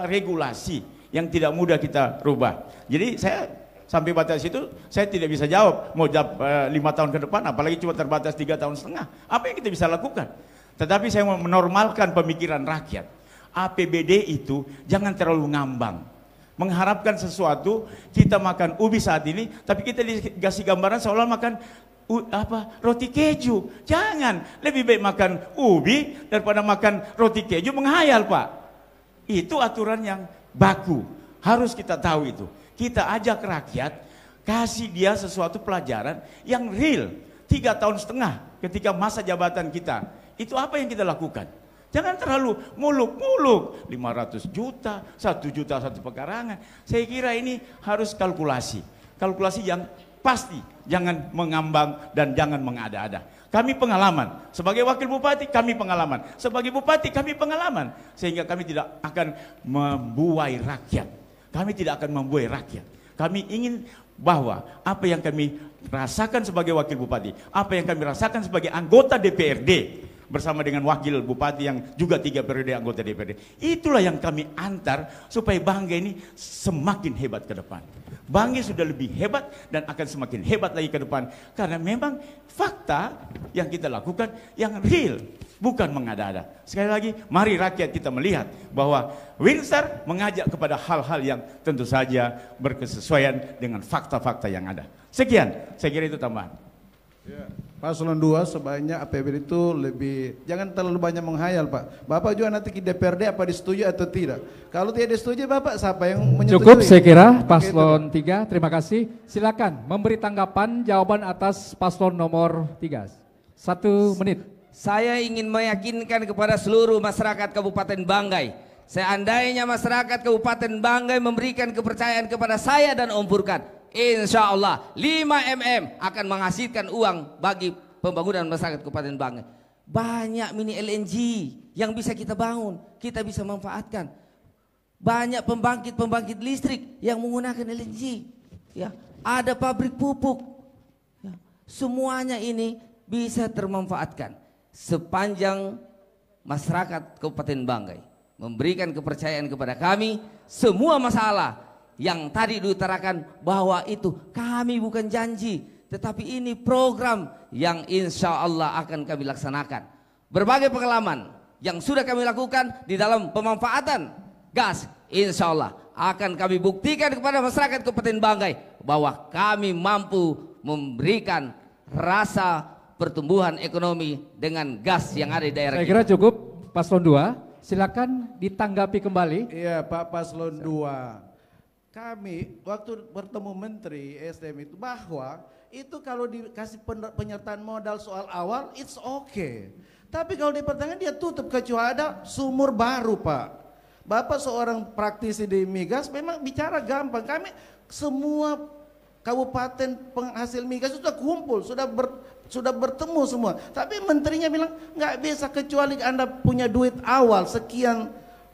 regulasi yang tidak mudah kita rubah. Jadi saya sampai batas itu saya tidak bisa jawab mau jawab 5 tahun ke depan, apalagi cuma terbatas 3 tahun setengah. Apa yang kita bisa lakukan? Tetapi saya mau menormalkan pemikiran rakyat. APBD itu jangan terlalu ngambang. Mengharapkan sesuatu, kita makan ubi saat ini, tapi kita dikasih gambaran seolah makan roti keju. Jangan, lebih baik makan ubi daripada makan roti keju, menghayal Pak. Itu aturan yang baku, harus kita tahu itu. Kita ajak rakyat, kasih dia sesuatu pelajaran yang real. 3,5 tahun ketika masa jabatan kita, itu apa yang kita lakukan? Jangan terlalu muluk-muluk, 500 juta, 1 juta satu pekarangan. Saya kira ini harus kalkulasi yang pasti, jangan mengambang dan jangan mengada-ada. Kami pengalaman, sebagai wakil bupati kami pengalaman, sebagai bupati kami pengalaman, sehingga kami tidak akan membuai rakyat. Kami tidak akan membuai rakyat. Kami ingin bahwa apa yang kami rasakan sebagai wakil bupati, apa yang kami rasakan sebagai anggota DPRD, bersama dengan wakil bupati yang juga 3 periode anggota DPRD, itulah yang kami antar supaya Banggai ini semakin hebat ke depan. Banggai sudah lebih hebat dan akan semakin hebat lagi ke depan, karena memang fakta yang kita lakukan yang real, bukan mengada-ada. Sekali lagi, mari rakyat kita melihat bahwa Windsor mengajak kepada hal-hal yang tentu saja berkesesuaian dengan fakta-fakta yang ada. Sekian, saya kira itu tambahan. Ya. Paslon 2 sebaiknya APBD itu jangan terlalu banyak menghayal, Pak. Bapak juga nanti ke DPRD apa disetujui atau tidak. Kalau tidak disetujui, Bapak siapa yang menyetujui? Cukup saya kira paslon 3, terima kasih. Silakan memberi tanggapan jawaban atas paslon nomor 3. 1 menit. Saya ingin meyakinkan kepada seluruh masyarakat Kabupaten Banggai, seandainya masyarakat Kabupaten Banggai memberikan kepercayaan kepada saya dan Om Furkan, insya Allah 5 akan menghasilkan uang bagi pembangunan masyarakat Kabupaten Banggai. Banyak mini LNG yang bisa kita bangun, kita bisa manfaatkan. Banyak pembangkit listrik yang menggunakan LNG. Ya, ada pabrik pupuk. Ya, semuanya ini bisa termanfaatkan sepanjang masyarakat Kabupaten Banggai memberikan kepercayaan kepada kami. Semua masalah yang tadi diutarakan bahwa itu kami bukan janji, tetapi ini program yang insya Allah akan kami laksanakan. Berbagai pengalaman yang sudah kami lakukan di dalam pemanfaatan gas, insya Allah akan kami buktikan kepada masyarakat Kabupaten Banggai bahwa kami mampu memberikan rasa pertumbuhan ekonomi dengan gas yang ada di daerah. Saya kira cukup. Paslon 2, silakan ditanggapi kembali. Iya, Pak Paslon 2. Kami waktu bertemu Menteri SDM itu bahwa itu kalau dikasih penyertaan modal soal awal it's okay. Tapi kalau di pertengahan dia tutup kecuali ada sumur baru, Pak. Bapak seorang praktisi di migas memang bicara gampang. Kami semua kabupaten penghasil migas sudah kumpul, sudah bertemu semua. Tapi menterinya bilang nggak bisa kecuali Anda punya duit awal sekian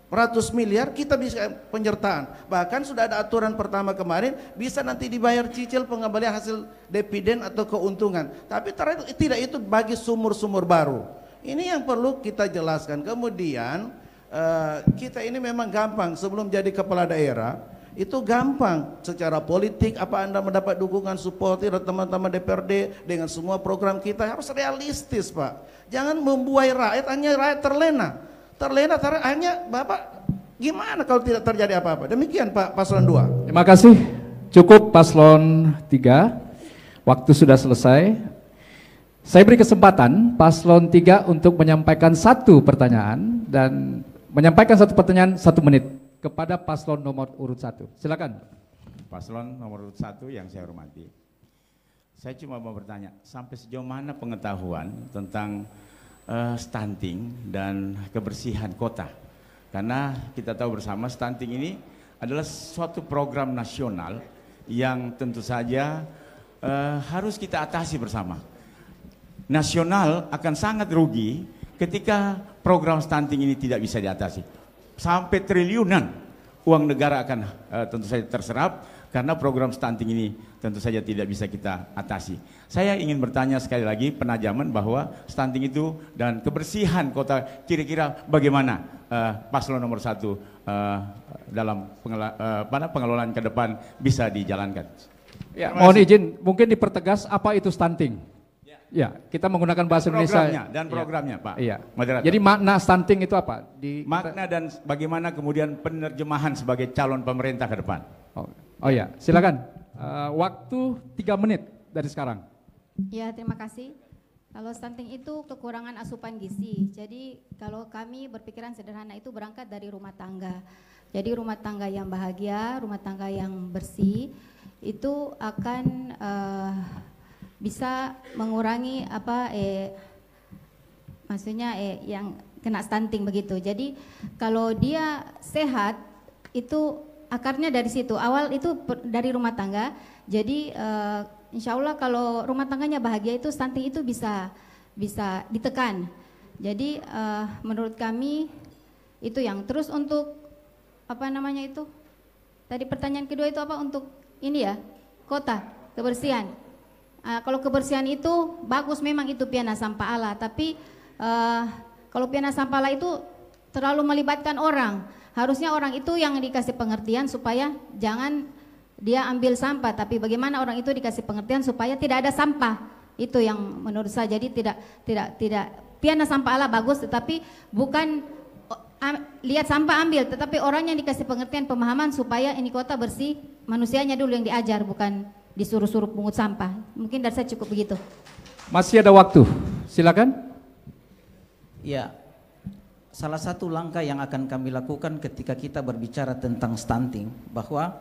ratus miliar, kita bisa penyertaan. Bahkan sudah ada aturan pertama kemarin bisa nanti dibayar cicil pengembalian hasil dividen atau keuntungan. Tapi tidak itu bagi sumur-sumur baru. Ini yang perlu kita jelaskan. Kemudian kita ini memang gampang sebelum jadi kepala daerah. Itu gampang secara politik, apa Anda mendapat dukungan support dari teman-teman DPRD dengan semua program kita harus realistis, Pak. Jangan membuai rakyat, hanya rakyat terlena hanya Bapak gimana kalau tidak terjadi apa-apa. Demikian Pak Paslon 2. Terima kasih. Cukup Paslon 3. Waktu sudah selesai. Saya beri kesempatan Paslon 3 untuk menyampaikan 1 pertanyaan dan menyampaikan 1 pertanyaan 1 menit kepada paslon nomor urut 1. Silakan. Paslon nomor urut 1 yang saya hormati. Saya cuma mau bertanya, sampai sejauh mana pengetahuan tentang stunting dan kebersihan kota? Karena kita tahu bersama stunting ini adalah suatu program nasional yang tentu saja harus kita atasi bersama. Nasional akan sangat rugi ketika program stunting ini tidak bisa diatasi. Sampai triliunan uang negara akan tentu saja terserap karena program stunting ini tentu saja tidak bisa kita atasi. Saya ingin bertanya sekali lagi penajaman bahwa stunting itu dan kebersihan kota kira-kira bagaimana paslon nomor 1 dalam pengelolaan ke depan bisa dijalankan. Ya, mohon izin mungkin dipertegas apa itu stunting. Ya, kita menggunakan bahasa Indonesia dan programnya, Pak. Iya. Moderator. Jadi makna stunting itu apa? Makna dan bagaimana kemudian penerjemahan sebagai calon pemerintah ke depan. Oh ya, silakan. Waktu 3 menit dari sekarang. Ya, terima kasih. Kalau stunting itu kekurangan asupan gizi. Jadi kalau kami berpikiran sederhana itu berangkat dari rumah tangga. Jadi rumah tangga yang bahagia, rumah tangga yang bersih itu akan bisa mengurangi maksudnya yang kena stunting begitu. Jadi kalau dia sehat itu akarnya dari situ. Awal itu dari rumah tangga. Jadi insya Allah kalau rumah tangganya bahagia itu stunting itu bisa ditekan. Jadi menurut kami itu yang terus untuk apa namanya itu? Tadi pertanyaan kedua itu apa untuk ini ya? Kota, kebersihan. Kalau kebersihan itu bagus memang itu piana sampah Allah, tapi kalau piana sampah Allah itu terlalu melibatkan orang. Harusnya orang itu yang dikasih pengertian supaya jangan dia ambil sampah, tapi bagaimana orang itu dikasih pengertian supaya tidak ada sampah. Itu yang menurut saya. Jadi tidak piana sampah Allah bagus, tetapi bukan lihat sampah ambil, tetapi orang yang dikasih pengertian pemahaman supaya ini kota bersih, manusianya dulu yang diajar, bukan disuruh-suruh pungut sampah. Mungkin dari saya cukup begitu. Masih ada waktu, silakan. Ya, salah satu langkah yang akan kami lakukan ketika kita berbicara tentang stunting, bahwa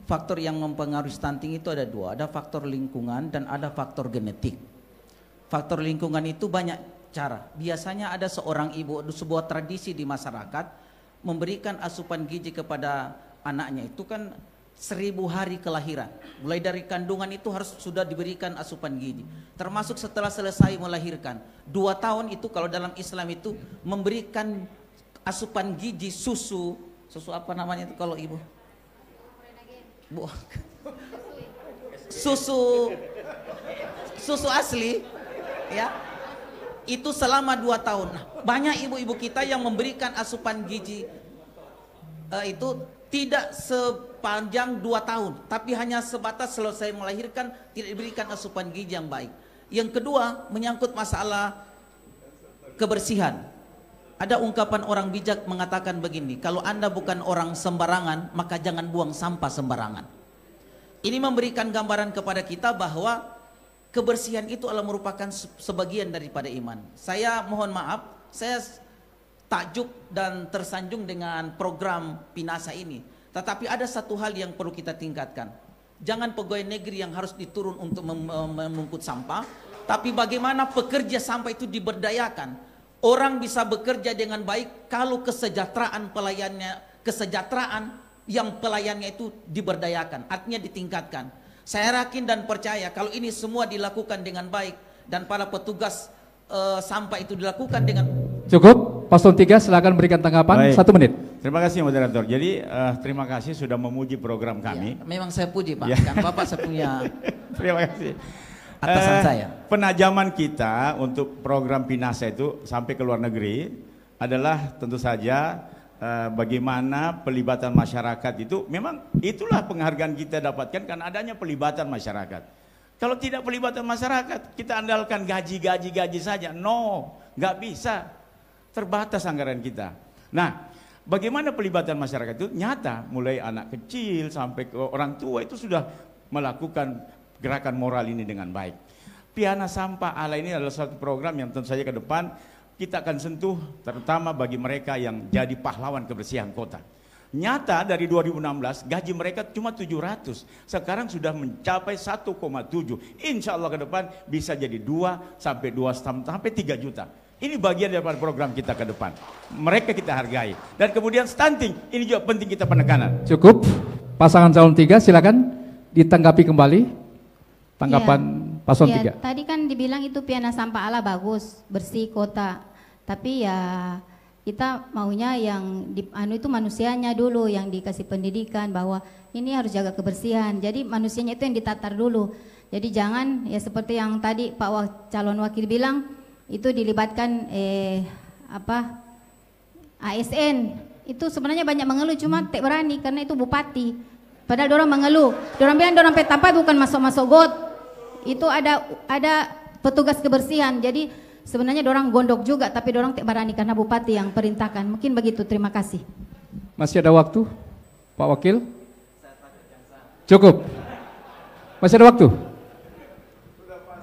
faktor yang mempengaruhi stunting itu ada dua, ada faktor lingkungan dan ada faktor genetik. Faktor lingkungan itu banyak cara. Biasanya ada seorang ibu, sebuah tradisi di masyarakat memberikan asupan gizi kepada anaknya itu kan 1000 hari kelahiran. Mulai dari kandungan itu harus sudah diberikan asupan gizi. Termasuk setelah selesai melahirkan. 2 tahun itu kalau dalam Islam itu memberikan asupan gizi susu. Susu apa namanya itu kalau ibu? Susu asli ya. Itu selama 2 tahun. Nah, banyak ibu-ibu kita yang memberikan asupan gizi itu tidak sepanjang 2 tahun, tapi hanya sebatas selesai melahirkan tidak diberikan asupan gizi yang baik. Yang kedua menyangkut masalah kebersihan. Ada ungkapan orang bijak mengatakan begini, kalau Anda bukan orang sembarangan maka jangan buang sampah sembarangan. Ini memberikan gambaran kepada kita bahwa kebersihan itu adalah merupakan sebagian daripada iman. Saya mohon maaf, saya takjub dan tersanjung dengan program Pinasa ini. Tetapi ada satu hal yang perlu kita tingkatkan. Jangan pegawai negeri yang harus diturun untuk memungkut sampah, tapi bagaimana pekerja sampah itu diberdayakan. Orang bisa bekerja dengan baik kalau kesejahteraan pelayannya itu diberdayakan, artinya ditingkatkan. Saya yakin dan percaya kalau ini semua dilakukan dengan baik dan para petugas sampah itu dilakukan dengan cukup. Paslon 3 silakan berikan tanggapan. Baik. 1 menit. Terima kasih moderator. Jadi terima kasih sudah memuji program kami. Ya, memang saya puji Pak, Ya. kan Bapak saya punya Terima kasih. atasan saya. Penajaman kita untuk program Pinasa itu sampai ke luar negeri adalah tentu saja bagaimana pelibatan masyarakat itu, memang itulah penghargaan kita dapatkan karena adanya pelibatan masyarakat. Kalau tidak pelibatan masyarakat, kita andalkan gaji saja. No, nggak bisa. Terbatas anggaran kita. Nah, bagaimana pelibatan masyarakat itu nyata, mulai anak kecil sampai ke orang tua itu sudah melakukan gerakan moral ini dengan baik. Piana Sampah Allah ini adalah satu program yang tentu saja ke depan kita akan sentuh, terutama bagi mereka yang jadi pahlawan kebersihan kota. Nyata dari 2016 gaji mereka cuma 700, sekarang sudah mencapai 1,7. Insya Allah ke depan bisa jadi 2 sampai 3 juta. Ini bagian daripada program kita ke depan. Mereka kita hargai. Dan kemudian stunting, ini juga penting kita penekanan. Cukup. Pasangan calon 3 silakan ditanggapi kembali. Tanggapan paslon 3. Tadi kan dibilang itu piana sampah Allah bagus, bersih kota. Tapi ya kita maunya yang itu manusianya dulu yang dikasih pendidikan bahwa ini harus jaga kebersihan. Jadi manusianya itu yang ditatar dulu. Jadi jangan ya seperti yang tadi Pak calon wakil bilang itu dilibatkan ASN. Itu sebenarnya banyak mengeluh cuma tak berani karena itu bupati. Padahal dorang mengeluh. Dorang bilang dorang petapa bukan masuk-masuk got. Itu ada petugas kebersihan. Jadi sebenarnya dorang gondok juga tapi dorang tak berani karena bupati yang perintahkan. Mungkin begitu. Terima kasih. Masih ada waktu, Pak Wakil? Cukup. Masih ada waktu?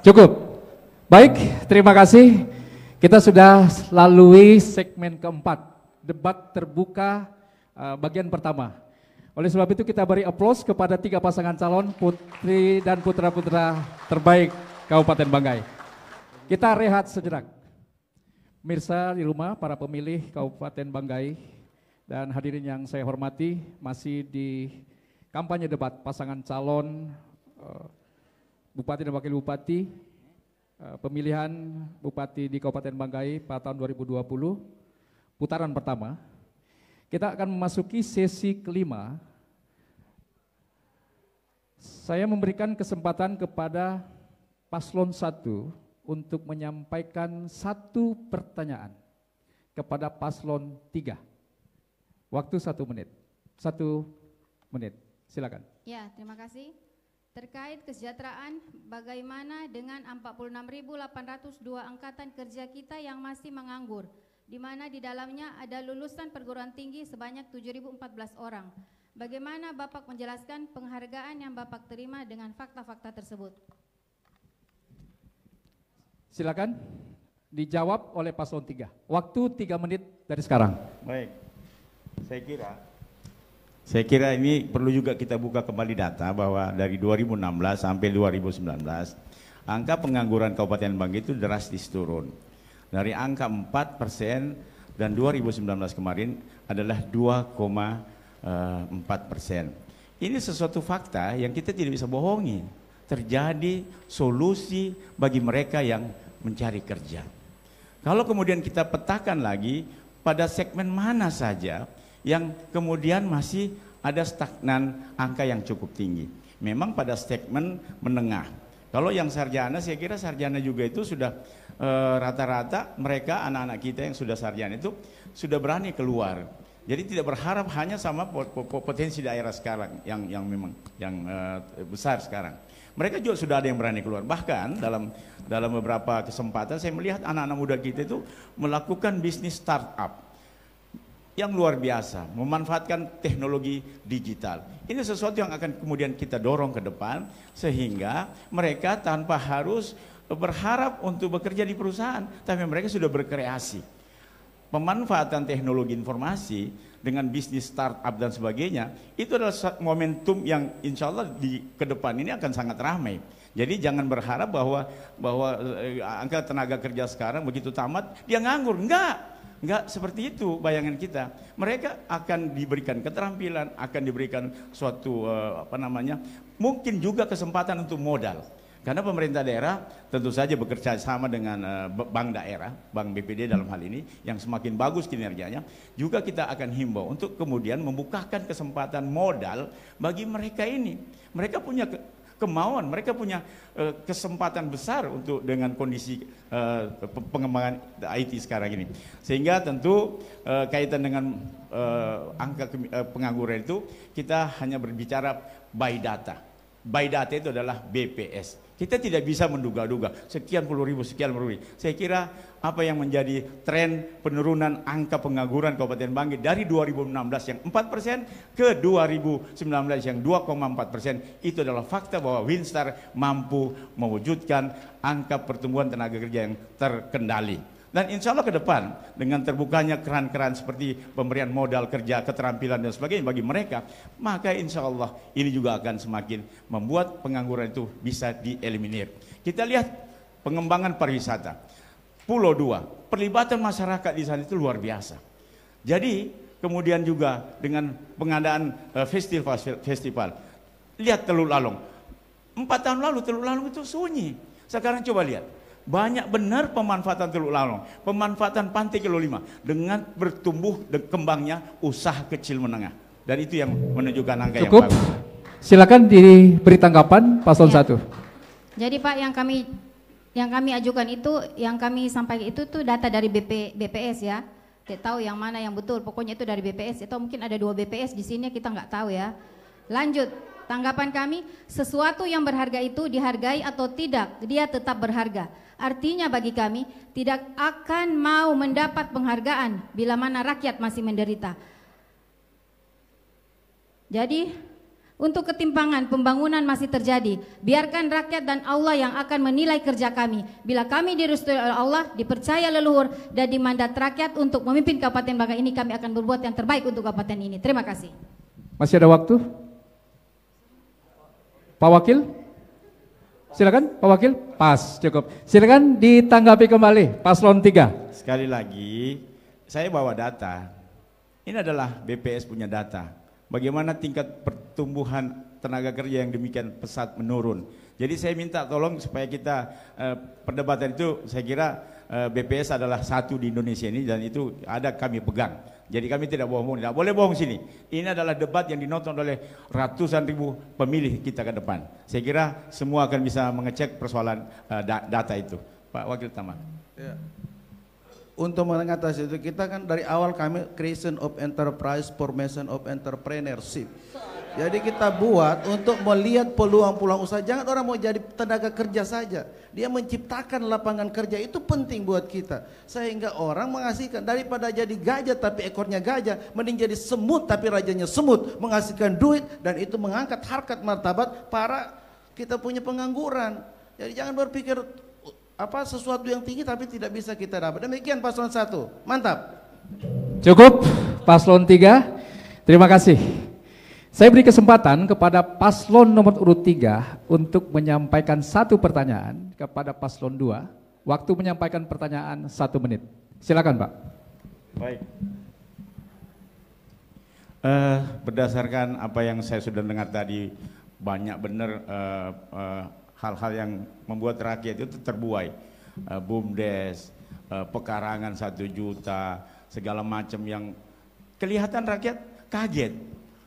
Cukup. Baik, terima kasih. Kita sudah lalui segmen keempat, debat terbuka bagian pertama. Oleh sebab itu kita beri aplaus kepada 3 pasangan calon putri dan putra-putra terbaik Kabupaten Banggai. Kita rehat sejenak. Mirsa di rumah, para pemilih Kabupaten Banggai dan hadirin yang saya hormati, masih di kampanye debat pasangan calon Bupati dan Wakil Bupati, pemilihan Bupati di Kabupaten Banggai pada tahun 2020, putaran pertama. Kita akan memasuki sesi kelima. Saya memberikan kesempatan kepada paslon 1 untuk menyampaikan 1 pertanyaan kepada paslon 3. Waktu 1 menit. 1 menit, silakan. Ya, terima kasih. Terkait kesejahteraan, bagaimana dengan 46.802 angkatan kerja kita yang masih menganggur, di mana di dalamnya ada lulusan perguruan tinggi sebanyak 7.014 orang. Bagaimana Bapak menjelaskan penghargaan yang Bapak terima dengan fakta-fakta tersebut? Silakan dijawab oleh paslon 3. Waktu 3 menit dari sekarang. Baik, saya kira ini perlu juga kita buka kembali data bahwa dari 2016 sampai 2019 angka pengangguran Kabupaten Banggai itu drastis turun. Dari angka 4% dan 2019 kemarin adalah 2,4%. Ini sesuatu fakta yang kita tidak bisa bohongi. Terjadi solusi bagi mereka yang mencari kerja. Kalau kemudian kita petakan lagi pada segmen mana saja yang kemudian masih ada stagnan angka yang cukup tinggi. Memang pada segmen menengah. Kalau yang sarjana, saya kira sarjana juga itu sudah rata-rata mereka anak-anak kita yang sudah sarjana itu sudah berani keluar. Jadi tidak berharap hanya sama potensi daerah sekarang yang memang besar sekarang. Mereka juga sudah ada yang berani keluar. Bahkan dalam beberapa kesempatan saya melihat anak-anak muda kita itu melakukan bisnis startup yang luar biasa, memanfaatkan teknologi digital. Ini sesuatu yang akan kemudian kita dorong ke depan sehingga mereka tanpa harus berharap untuk bekerja di perusahaan, tapi mereka sudah berkreasi. Pemanfaatan teknologi informasi dengan bisnis startup dan sebagainya, itu adalah momentum yang insya Allah ke depan ini akan sangat ramai. Jadi jangan berharap bahwa angka tenaga kerja sekarang begitu tamat, dia nganggur. Enggak seperti itu bayangan kita. Mereka akan diberikan keterampilan, akan diberikan suatu mungkin juga kesempatan untuk modal. Karena pemerintah daerah tentu saja bekerja sama dengan bank daerah, bank BPD dalam hal ini yang semakin bagus kinerjanya, juga kita akan himbau untuk kemudian membukakan kesempatan modal bagi mereka ini. Mereka punya kemauan, mereka punya kesempatan besar untuk dengan kondisi pengembangan IT sekarang ini. Sehingga tentu kaitan dengan angka pengangguran itu kita hanya berbicara by data. By data itu adalah BPS. Kita tidak bisa menduga-duga sekian puluh ribu. Saya kira apa yang menjadi tren penurunan angka pengangguran Kabupaten Banggai dari 2016 yang 4% ke 2019 yang 2,4%, itu adalah fakta bahwa Winstar mampu mewujudkan angka pertumbuhan tenaga kerja yang terkendali. Dan insya Allah ke depan dengan terbukanya keran-keran seperti pemberian modal kerja, keterampilan dan sebagainya bagi mereka, maka insya Allah ini juga akan semakin membuat pengangguran itu bisa dieliminir. Kita lihat pengembangan pariwisata. Pulau 2, perlibatan masyarakat di sana itu luar biasa. Jadi kemudian juga dengan pengadaan festival. Lihat Teluk Lalong. 4 tahun lalu Teluk Lalong itu sunyi. Sekarang coba lihat. Banyak benar pemanfaatan Teluk Lalong, pemanfaatan Pantai Kilo 5 dengan bertumbuh dan kembangnya usaha kecil menengah. Dan itu yang menunjukkan angka Cukup. yang bagus. Silakan diberi tanggapan paslon 1. Jadi Pak, yang kami ajukan itu, yang kami sampaikan itu tuh data dari BPS ya. Tidak tahu yang mana yang betul, pokoknya itu dari BPS. Itu mungkin ada 2 BPS di sini, kita nggak tahu ya. Lanjut. Tanggapan kami, sesuatu yang berharga itu dihargai atau tidak, dia tetap berharga. Artinya bagi kami, tidak akan mau mendapat penghargaan bila mana rakyat masih menderita. Jadi, untuk ketimpangan pembangunan masih terjadi, biarkan rakyat dan Allah yang akan menilai kerja kami. Bila kami direstui oleh Allah, dipercaya leluhur, dan dimandat rakyat untuk memimpin Kabupaten Banggai ini, kami akan berbuat yang terbaik untuk kabupaten ini. Terima kasih. Masih ada waktu? Pak Wakil? Silakan Pak Wakil. Pas, cukup. Silakan ditanggapi kembali paslon 3. Sekali lagi, saya bawa data. Ini adalah BPS punya data. Bagaimana tingkat pertumbuhan tenaga kerja yang demikian pesat menurun. Jadi saya minta tolong supaya kita perdebatan itu, saya kira BPS adalah satu di Indonesia ini dan itu ada kami pegang. Jadi kami tidak bohong, tidak boleh bohong sini. Ini adalah debat yang dinonton oleh ratusan ribu pemilih kita ke depan. Saya kira semua akan bisa mengecek persoalan data itu. Pak Wakil Utama. Ya. Untuk mengatasi itu kita kan dari awal kami creation of enterprise, formation of entrepreneurship. Jadi kita buat untuk melihat peluang-peluang usaha. Jangan orang mau jadi tenaga kerja saja. Dia menciptakan lapangan kerja, itu penting buat kita. Sehingga orang menghasilkan, daripada jadi gajah tapi ekornya gajah, mending jadi semut tapi rajanya semut, menghasilkan duit dan itu mengangkat harkat martabat para kita punya pengangguran. Jadi jangan berpikir sesuatu yang tinggi tapi tidak bisa kita dapat. Demikian paslon 1. Mantap. Cukup paslon 3. Terima kasih. Saya beri kesempatan kepada paslon nomor urut 3 untuk menyampaikan satu pertanyaan kepada paslon 2. Waktu menyampaikan pertanyaan 1 menit. Silakan Pak. Baik. Berdasarkan apa yang saya sudah dengar tadi, banyak benar hal-hal yang membuat rakyat itu terbuai. BUMDes, pekarangan 1 juta, segala macam yang kelihatan rakyat kaget.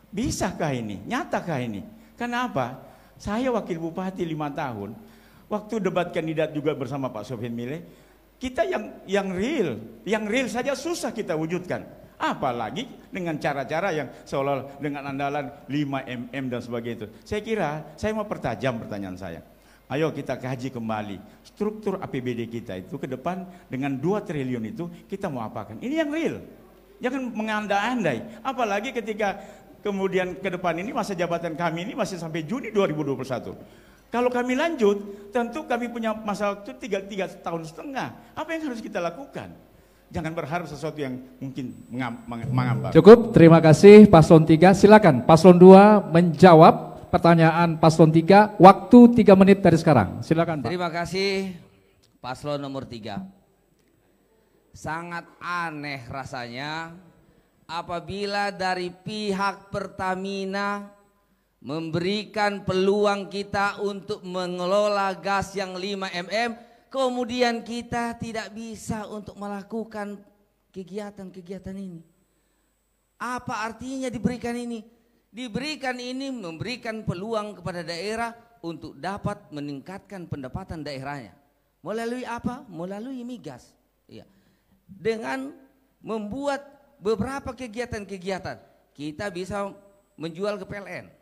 Bisakah ini? Nyatakah ini? Kenapa? Saya wakil bupati 5 tahun, waktu debat kandidat juga bersama Pak Sofian Mile, kita yang real saja susah kita wujudkan. Apalagi dengan cara-cara yang seolah dengan andalan 5 mm dan sebagainya itu. Saya kira, saya mau pertajam pertanyaan saya. Ayo kita kaji kembali struktur APBD kita itu ke depan dengan 2 triliun itu kita mau apakan? Ini yang real. Jangan mengandai-andai. Apalagi ketika kemudian ke depan ini masa jabatan kami ini masih sampai Juni 2021. Kalau kami lanjut, tentu kami punya masa waktu 3 tahun setengah. Apa yang harus kita lakukan? Jangan berharap sesuatu yang mungkin mengambang. Cukup, terima kasih paslon 3. Silakan paslon 2 menjawab pertanyaan paslon 3. Waktu 3 menit dari sekarang. Silakan Pak. Terima kasih paslon nomor 3. Sangat aneh rasanya apabila dari pihak Pertamina memberikan peluang kita untuk mengelola gas yang 5 mm, kemudian kita tidak bisa untuk melakukan kegiatan-kegiatan ini. Apa artinya diberikan ini? Diberikan ini memberikan peluang kepada daerah untuk dapat meningkatkan pendapatan daerahnya. Melalui apa? Melalui migas. Ya. Dengan membuat beberapa kegiatan-kegiatan kita bisa menjual ke PLN.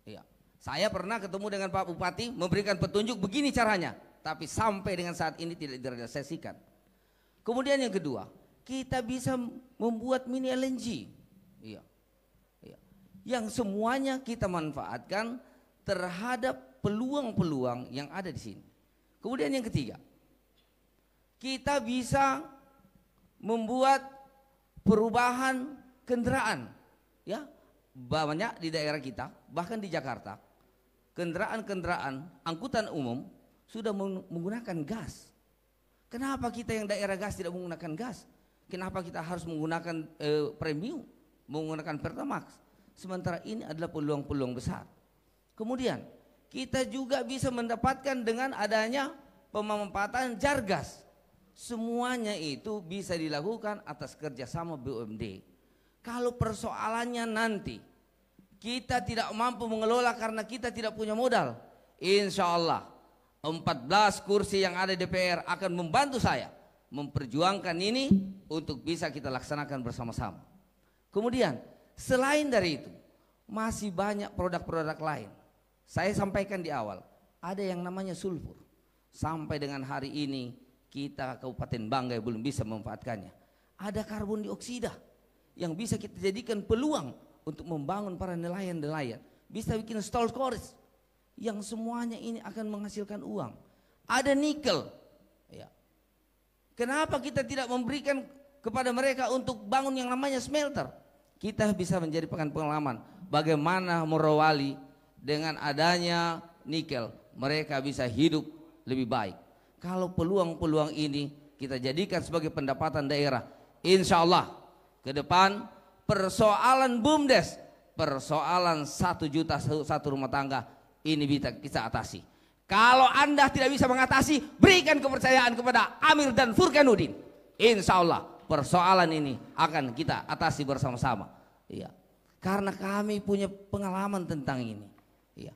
Ya. Saya pernah ketemu dengan Pak Bupati memberikan petunjuk begini caranya, tapi sampai dengan saat ini tidak direalisasikan. Kemudian yang kedua, kita bisa membuat mini LNG. Ya. Ya. Yang semuanya kita manfaatkan terhadap peluang-peluang yang ada di sini. Kemudian yang ketiga, kita bisa membuat perubahan kendaraan, ya banyak di daerah kita, bahkan di Jakarta, kendaraan-kendaraan angkutan umum sudah menggunakan gas. Kenapa kita yang daerah gas tidak menggunakan gas? Kenapa kita harus menggunakan premium, menggunakan Pertamax? Sementara ini adalah peluang-peluang besar. Kemudian kita juga bisa mendapatkan dengan adanya pemanfaatan Jargas. Semuanya itu bisa dilakukan atas kerjasama BUMD. Kalau persoalannya nanti kita tidak mampu mengelola karena kita tidak punya modal, insya Allah 14 kursi yang ada di DPR akan membantu saya memperjuangkan ini untuk bisa kita laksanakan bersama-sama. Kemudian selain dari itu masih banyak produk-produk lain. Saya sampaikan di awal, ada yang namanya sulfur. Sampai dengan hari ini kita Kabupaten Banggai belum bisa memanfaatkannya. Ada karbon dioksida yang bisa kita jadikan peluang untuk membangun para nelayan-nelayan. Bisa bikin stall storage yang semuanya ini akan menghasilkan uang. Ada nikel. Ya. Kenapa kita tidak memberikan kepada mereka untuk bangun yang namanya smelter? Kita bisa menjadi pengalaman bagaimana Morowali dengan adanya nikel mereka bisa hidup lebih baik. Kalau peluang-peluang ini kita jadikan sebagai pendapatan daerah, insya Allah ke depan persoalan BUMDes, persoalan 1 juta satu rumah tangga ini bisa kita atasi. Kalau Anda tidak bisa mengatasi, berikan kepercayaan kepada Amir dan Furkanuddin. Insya Allah persoalan ini akan kita atasi bersama-sama. Iya. Karena kami punya pengalaman tentang ini. Iya.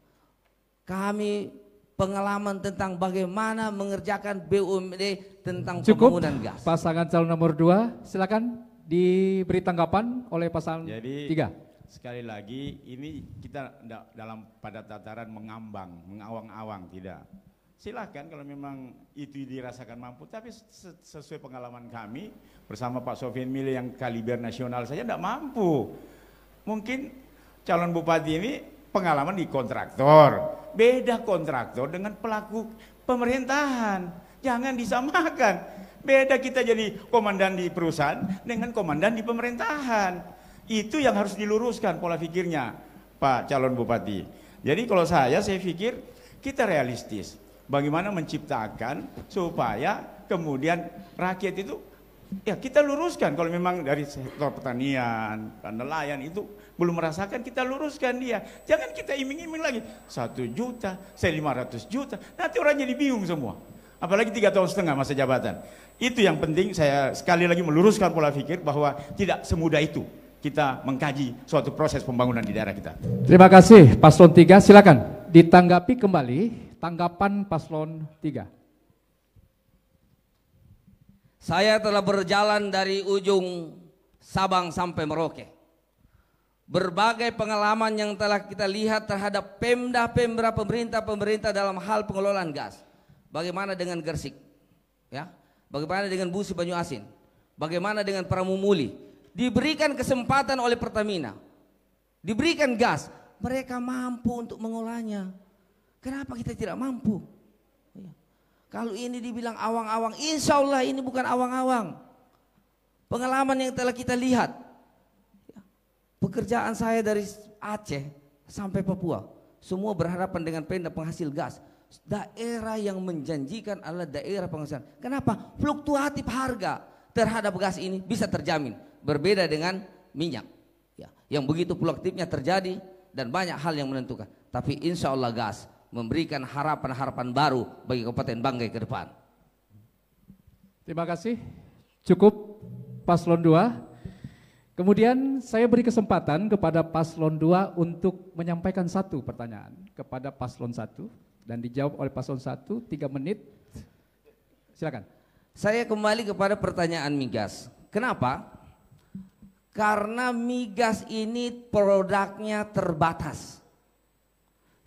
Kami pengalaman tentang bagaimana mengerjakan BUMD tentang pembangunan gas. Pasangan calon nomor 2, silakan diberi tanggapan oleh pasangan 3. Sekali lagi ini kita dalam pada tataran mengambang, mengawang-awang, tidak. Silahkan kalau memang itu dirasakan mampu, tapi sesuai pengalaman kami bersama Pak Sofian Mile yang kaliber nasional saja tidak mampu. Mungkin calon bupati ini pengalaman di kontraktor, beda kontraktor dengan pelaku pemerintahan, jangan disamakan. Beda kita jadi komandan di perusahaan dengan komandan di pemerintahan. Itu yang harus diluruskan pola pikirnya Pak calon bupati. Jadi kalau saya pikir kita realistis. Bagaimana menciptakan supaya kemudian rakyat itu ya kita luruskan. Kalau memang dari sektor pertanian dan nelayan itu belum merasakan, kita luruskan dia. Jangan kita iming-iming lagi 1 juta, 500 juta. Nanti orang jadi bingung semua. Apalagi 3 tahun setengah masa jabatan. Itu yang penting, saya sekali lagi meluruskan pola pikir bahwa tidak semudah itu kita mengkaji suatu proses pembangunan di daerah kita. Terima kasih Paslon 3, silakan ditanggapi kembali tanggapan Paslon 3. Saya telah berjalan dari ujung Sabang sampai Merauke. Berbagai pengalaman yang telah kita lihat terhadap pemda-pemda pemerintah dalam hal pengelolaan gas. Bagaimana dengan Gersik? Ya. Bagaimana dengan Busi Banyu Asin? Bagaimana dengan Pramumuli? Diberikan kesempatan oleh Pertamina, diberikan gas, mereka mampu untuk mengolahnya. Kenapa kita tidak mampu? Kalau ini dibilang awang-awang, insya Allah ini bukan awang-awang. Pengalaman yang telah kita lihat, pekerjaan saya dari Aceh sampai Papua, semua berhadapan dengan Pemda penghasil gas. Daerah yang menjanjikan adalah daerah penghasilan. Kenapa? Fluktuatif harga terhadap gas ini bisa terjamin. Berbeda dengan minyak ya, yang begitu fluktuatifnya terjadi dan banyak hal yang menentukan. Tapi insya Allah gas memberikan harapan-harapan baru bagi Kabupaten Banggai ke depan. Terima kasih. Cukup Paslon 2. Kemudian saya beri kesempatan kepada Paslon 2 untuk menyampaikan 1 pertanyaan kepada Paslon 1 dan dijawab oleh Paslon 1 3 menit. Silakan. Saya kembali kepada pertanyaan migas. Kenapa? Karena migas ini produknya terbatas.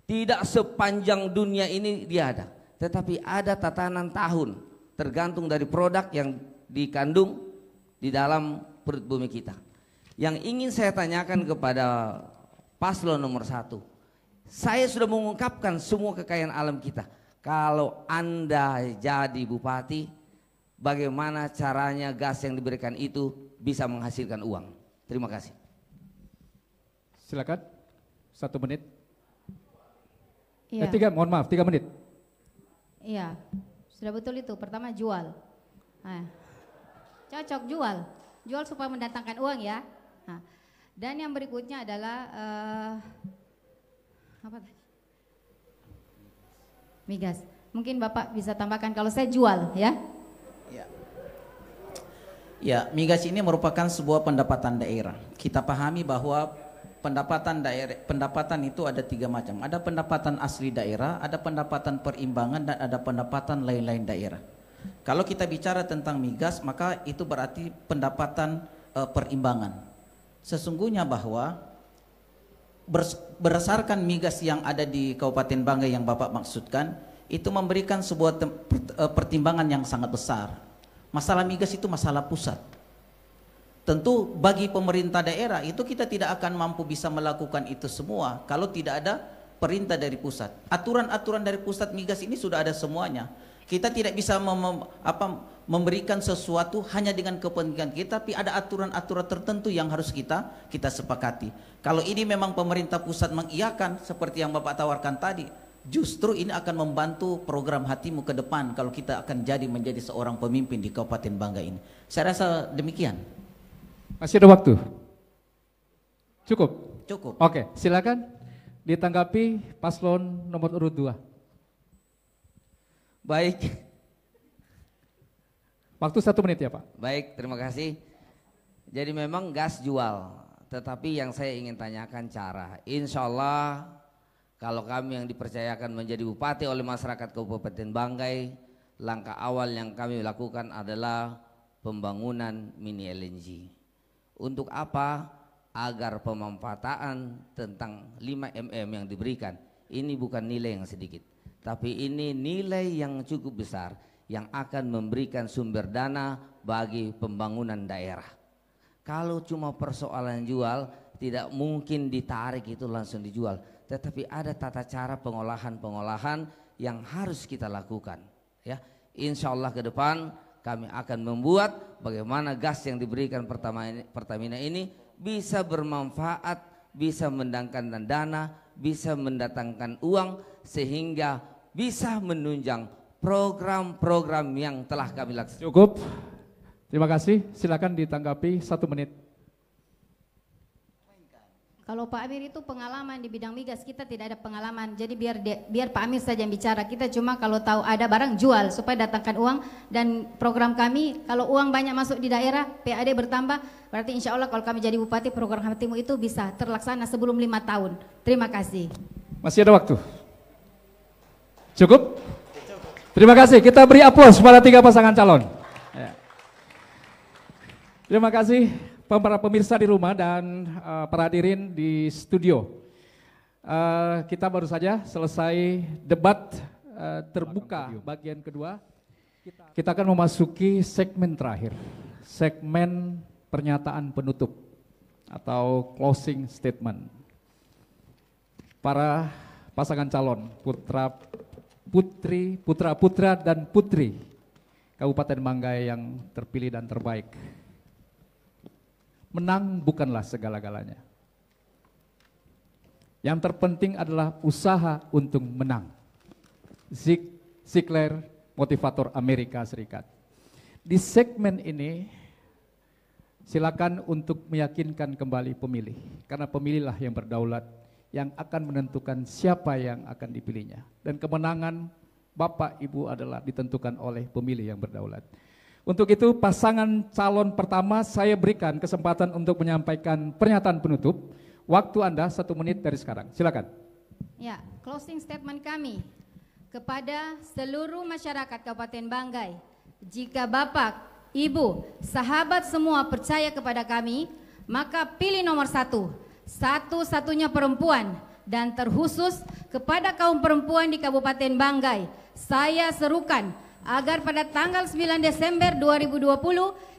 Tidak sepanjang dunia ini dia ada. Tetapi ada tatanan tahun. Tergantung dari produk yang dikandung di dalam perut bumi kita. Yang ingin saya tanyakan kepada Paslon nomor 1. Saya sudah mengungkapkan semua kekayaan alam kita. Kalau Anda jadi bupati, bagaimana caranya gas yang diberikan itu bisa menghasilkan uang? Terima kasih. Silakan 1 menit. Iya. 3 menit. Iya, sudah betul itu. Pertama jual. Nah, cocok jual supaya mendatangkan uang ya. Nah, dan yang berikutnya adalah apa tadi? Migas. Mungkin Bapak bisa tambahkan kalau saya jual ya. Ya, migas ini merupakan sebuah pendapatan daerah. Kita pahami bahwa pendapatan itu ada 3 macam. Ada pendapatan asli daerah, ada pendapatan perimbangan, dan ada pendapatan lain-lain daerah. Kalau kita bicara tentang migas, maka itu berarti pendapatan perimbangan. Sesungguhnya bahwa berdasarkan migas yang ada di Kabupaten Banggai yang Bapak maksudkan, itu memberikan sebuah pertimbangan yang sangat besar. Masalah migas itu masalah pusat. Tentu bagi pemerintah daerah itu kita tidak akan mampu bisa melakukan itu semua kalau tidak ada perintah dari pusat. Aturan-aturan dari pusat migas ini sudah ada semuanya. Kita tidak bisa memberikan sesuatu hanya dengan kepentingan kita, tapi ada aturan-aturan tertentu yang harus kita sepakati. Kalau ini memang pemerintah pusat mengiyakan seperti yang Bapak tawarkan tadi, Justru ini akan membantu program Hatimu ke depan kalau kita akan menjadi seorang pemimpin di Kabupaten Banggai ini. Saya rasa demikian. Masih ada waktu? Cukup? Cukup. Oke, silakan ditanggapi paslon nomor urut 2. Baik. Waktu 1 menit ya Pak. Baik, terima kasih. Jadi memang gas jual, tetapi yang saya ingin tanyakan cara. Insya Allah kalau kami yang dipercayakan menjadi bupati oleh masyarakat Kabupaten Banggai, langkah awal yang kami lakukan adalah pembangunan mini LNG. Untuk apa? Agar pemanfaatan tentang 5 mm yang diberikan, ini bukan nilai yang sedikit, tapi ini nilai yang cukup besar yang akan memberikan sumber dana bagi pembangunan daerah. Kalau cuma persoalan jual, tidak mungkin ditarik itu langsung dijual, tetapi ada tata cara pengolahan yang harus kita lakukan. Ya, insya Allah ke depan kami akan membuat bagaimana gas yang diberikan Pertamina ini bisa bermanfaat, bisa mendatangkan dana, bisa mendatangkan uang, sehingga bisa menunjang program-program yang telah kami laksanakan. Cukup. Terima kasih. Silakan ditanggapi 1 menit. Kalau Pak Amir itu pengalaman di bidang migas, kita tidak ada pengalaman. Jadi biar Pak Amir saja yang bicara. Kita cuma kalau tahu ada barang jual supaya datangkan uang. Dan program kami kalau uang banyak masuk di daerah, PAD bertambah, berarti insya Allah kalau kami jadi bupati program Hatimu itu bisa terlaksana sebelum 5 tahun. Terima kasih. Masih ada waktu? Cukup? Terima kasih. Kita beri aplaus pada 3 pasangan calon. Ya. Terima kasih para pemirsa di rumah dan para hadirin di studio. Kita baru saja selesai debat terbuka bagian kedua. Kita akan memasuki segmen terakhir, segmen pernyataan penutup atau closing statement. Para pasangan calon putra dan putri Kabupaten Banggai yang terpilih dan terbaik. Menang bukanlah segala-galanya. Yang terpenting adalah usaha untuk menang. Zig Ziglar, motivator Amerika Serikat. Di segmen ini silakan untuk meyakinkan kembali pemilih, karena pemilihlah yang berdaulat, yang akan menentukan siapa yang akan dipilihnya. Dan kemenangan Bapak Ibu adalah ditentukan oleh pemilih yang berdaulat. Untuk itu pasangan calon pertama saya berikan kesempatan untuk menyampaikan pernyataan penutup. Waktu Anda 1 menit dari sekarang. Silakan. Ya, closing statement kami kepada seluruh masyarakat Kabupaten Banggai. Jika Bapak, Ibu, sahabat semua percaya kepada kami, maka pilih nomor 1, satu-satunya perempuan, dan terkhusus kepada kaum perempuan di Kabupaten Banggai. Saya serukan agar pada tanggal 9 Desember 2020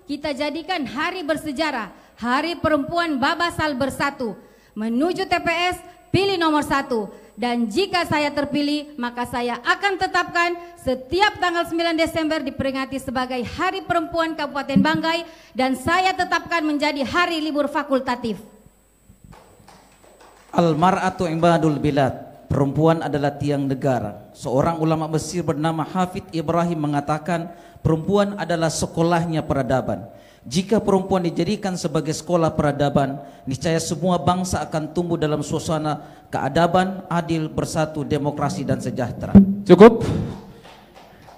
kita jadikan hari bersejarah, Hari Perempuan Babasal Bersatu. Menuju TPS, pilih nomor 1. Dan jika saya terpilih, maka saya akan tetapkan setiap tanggal 9 Desember diperingati sebagai Hari Perempuan Kabupaten Banggai, dan saya tetapkan menjadi hari libur fakultatif. Al-mar'atu imbadul bilad. Perempuan adalah tiang negara. Seorang ulama Mesir bernama Hafidh Ibrahim mengatakan perempuan adalah sekolahnya peradaban. Jika perempuan dijadikan sebagai sekolah peradaban, niscaya semua bangsa akan tumbuh dalam suasana keadaban, adil, bersatu, demokrasi, dan sejahtera. Cukup.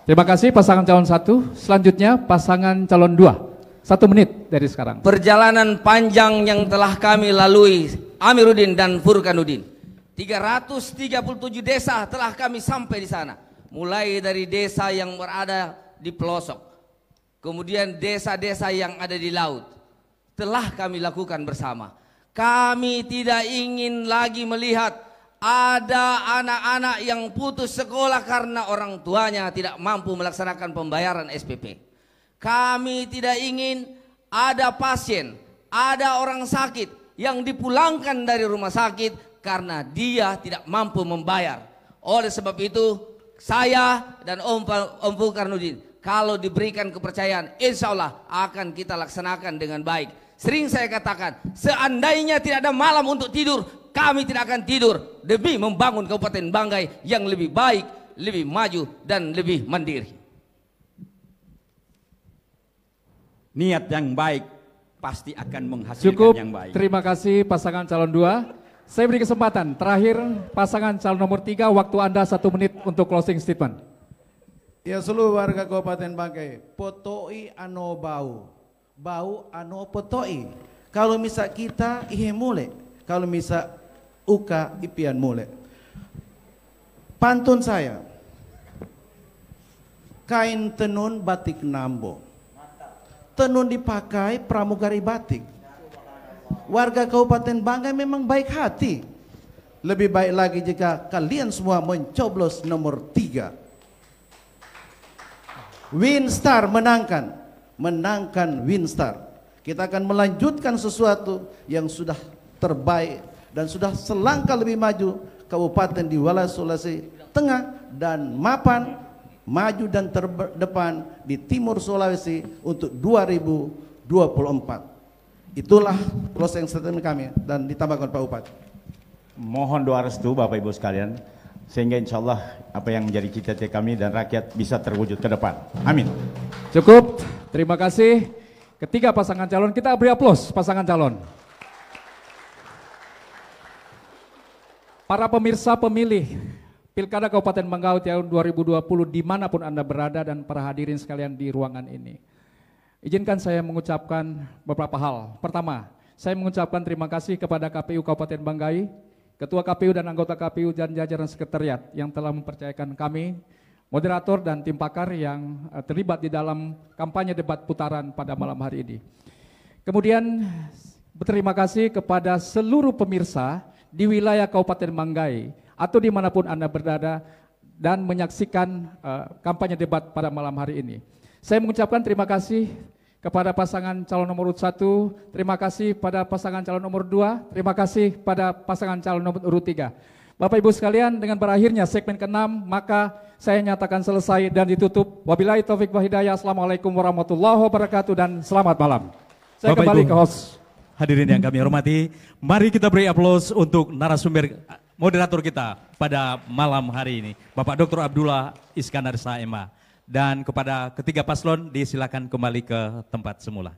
Terima kasih pasangan calon 1. Selanjutnya pasangan calon 2. 1 menit dari sekarang. Perjalanan panjang yang telah kami lalui, Amiruddin dan Furkanuddin. 337 desa telah kami sampai di sana. Mulai dari desa yang berada di pelosok, kemudian desa-desa yang ada di laut, telah kami lakukan bersama. Kami tidak ingin lagi melihat ada anak-anak yang putus sekolah karena orang tuanya tidak mampu melaksanakan pembayaran SPP. Kami tidak ingin ada pasien, ada orang sakit yang dipulangkan dari rumah sakit karena dia tidak mampu membayar. Oleh sebab itu, saya dan Om Furkanuddin, kalau diberikan kepercayaan, insya Allah akan kita laksanakan dengan baik. Sering saya katakan, seandainya tidak ada malam untuk tidur, kami tidak akan tidur demi membangun Kabupaten Banggai yang lebih baik, lebih maju, dan lebih mandiri. Niat yang baik pasti akan menghasilkan Cukup, yang baik. terima kasih pasangan calon 2. Saya beri kesempatan terakhir pasangan calon nomor 3, waktu Anda 1 menit untuk closing statement. Ya seluruh warga Kabupaten Bangkai, potoi ano bau, bau ano potoi. Kalau misal kita ihe mule, kalau misal uka ipian mule. Pantun saya, kain tenun batik nambo, tenun dipakai pramugari batik. Warga Kabupaten Banggai memang baik hati. Lebih baik lagi jika kalian semua mencoblos nomor 3. Winstar menangkan Winstar. Kita akan melanjutkan sesuatu yang sudah terbaik dan sudah selangkah lebih maju. Kabupaten di Walas Sulawesi Tengah dan mapan maju dan terdepan di Timur Sulawesi untuk 2024. Itulah closing statement kami dan ditambahkan Pak Bupati. Mohon doa restu Bapak Ibu sekalian, sehingga insya Allah apa yang menjadi cita-cita kami dan rakyat bisa terwujud ke depan. Amin. Cukup, terima kasih. Ketiga pasangan calon, kita beri aplaus pasangan calon. Para pemirsa pemilih Pilkada Kabupaten Banggai tahun 2020 dimanapun Anda berada dan para hadirin sekalian di ruangan ini. Izinkan saya mengucapkan beberapa hal. Pertama, saya mengucapkan terima kasih kepada KPU Kabupaten Banggai, Ketua KPU dan anggota KPU dan jajaran sekretariat yang telah mempercayakan kami, moderator dan tim pakar yang terlibat di dalam kampanye debat putaran pada malam hari ini. Kemudian berterima kasih kepada seluruh pemirsa di wilayah Kabupaten Banggai atau dimanapun Anda berada dan menyaksikan kampanye debat pada malam hari ini. Saya mengucapkan terima kasih kepada pasangan calon nomor 1, terima kasih pada pasangan calon nomor 2, terima kasih pada pasangan calon nomor 3. Bapak Ibu sekalian, dengan berakhirnya segmen ke-6, maka saya nyatakan selesai dan ditutup. Wabillahi taufik wa hidayah. Assalamualaikum warahmatullahi wabarakatuh dan selamat malam. Saya Bapak kembali Ibu, ke host. Hadirin yang kami hormati, mari kita beri aplaus untuk narasumber moderator kita pada malam hari ini, Bapak Dr. Abdullah Iskandar SMA. Dan kepada ketiga paslon disilakan kembali ke tempat semula.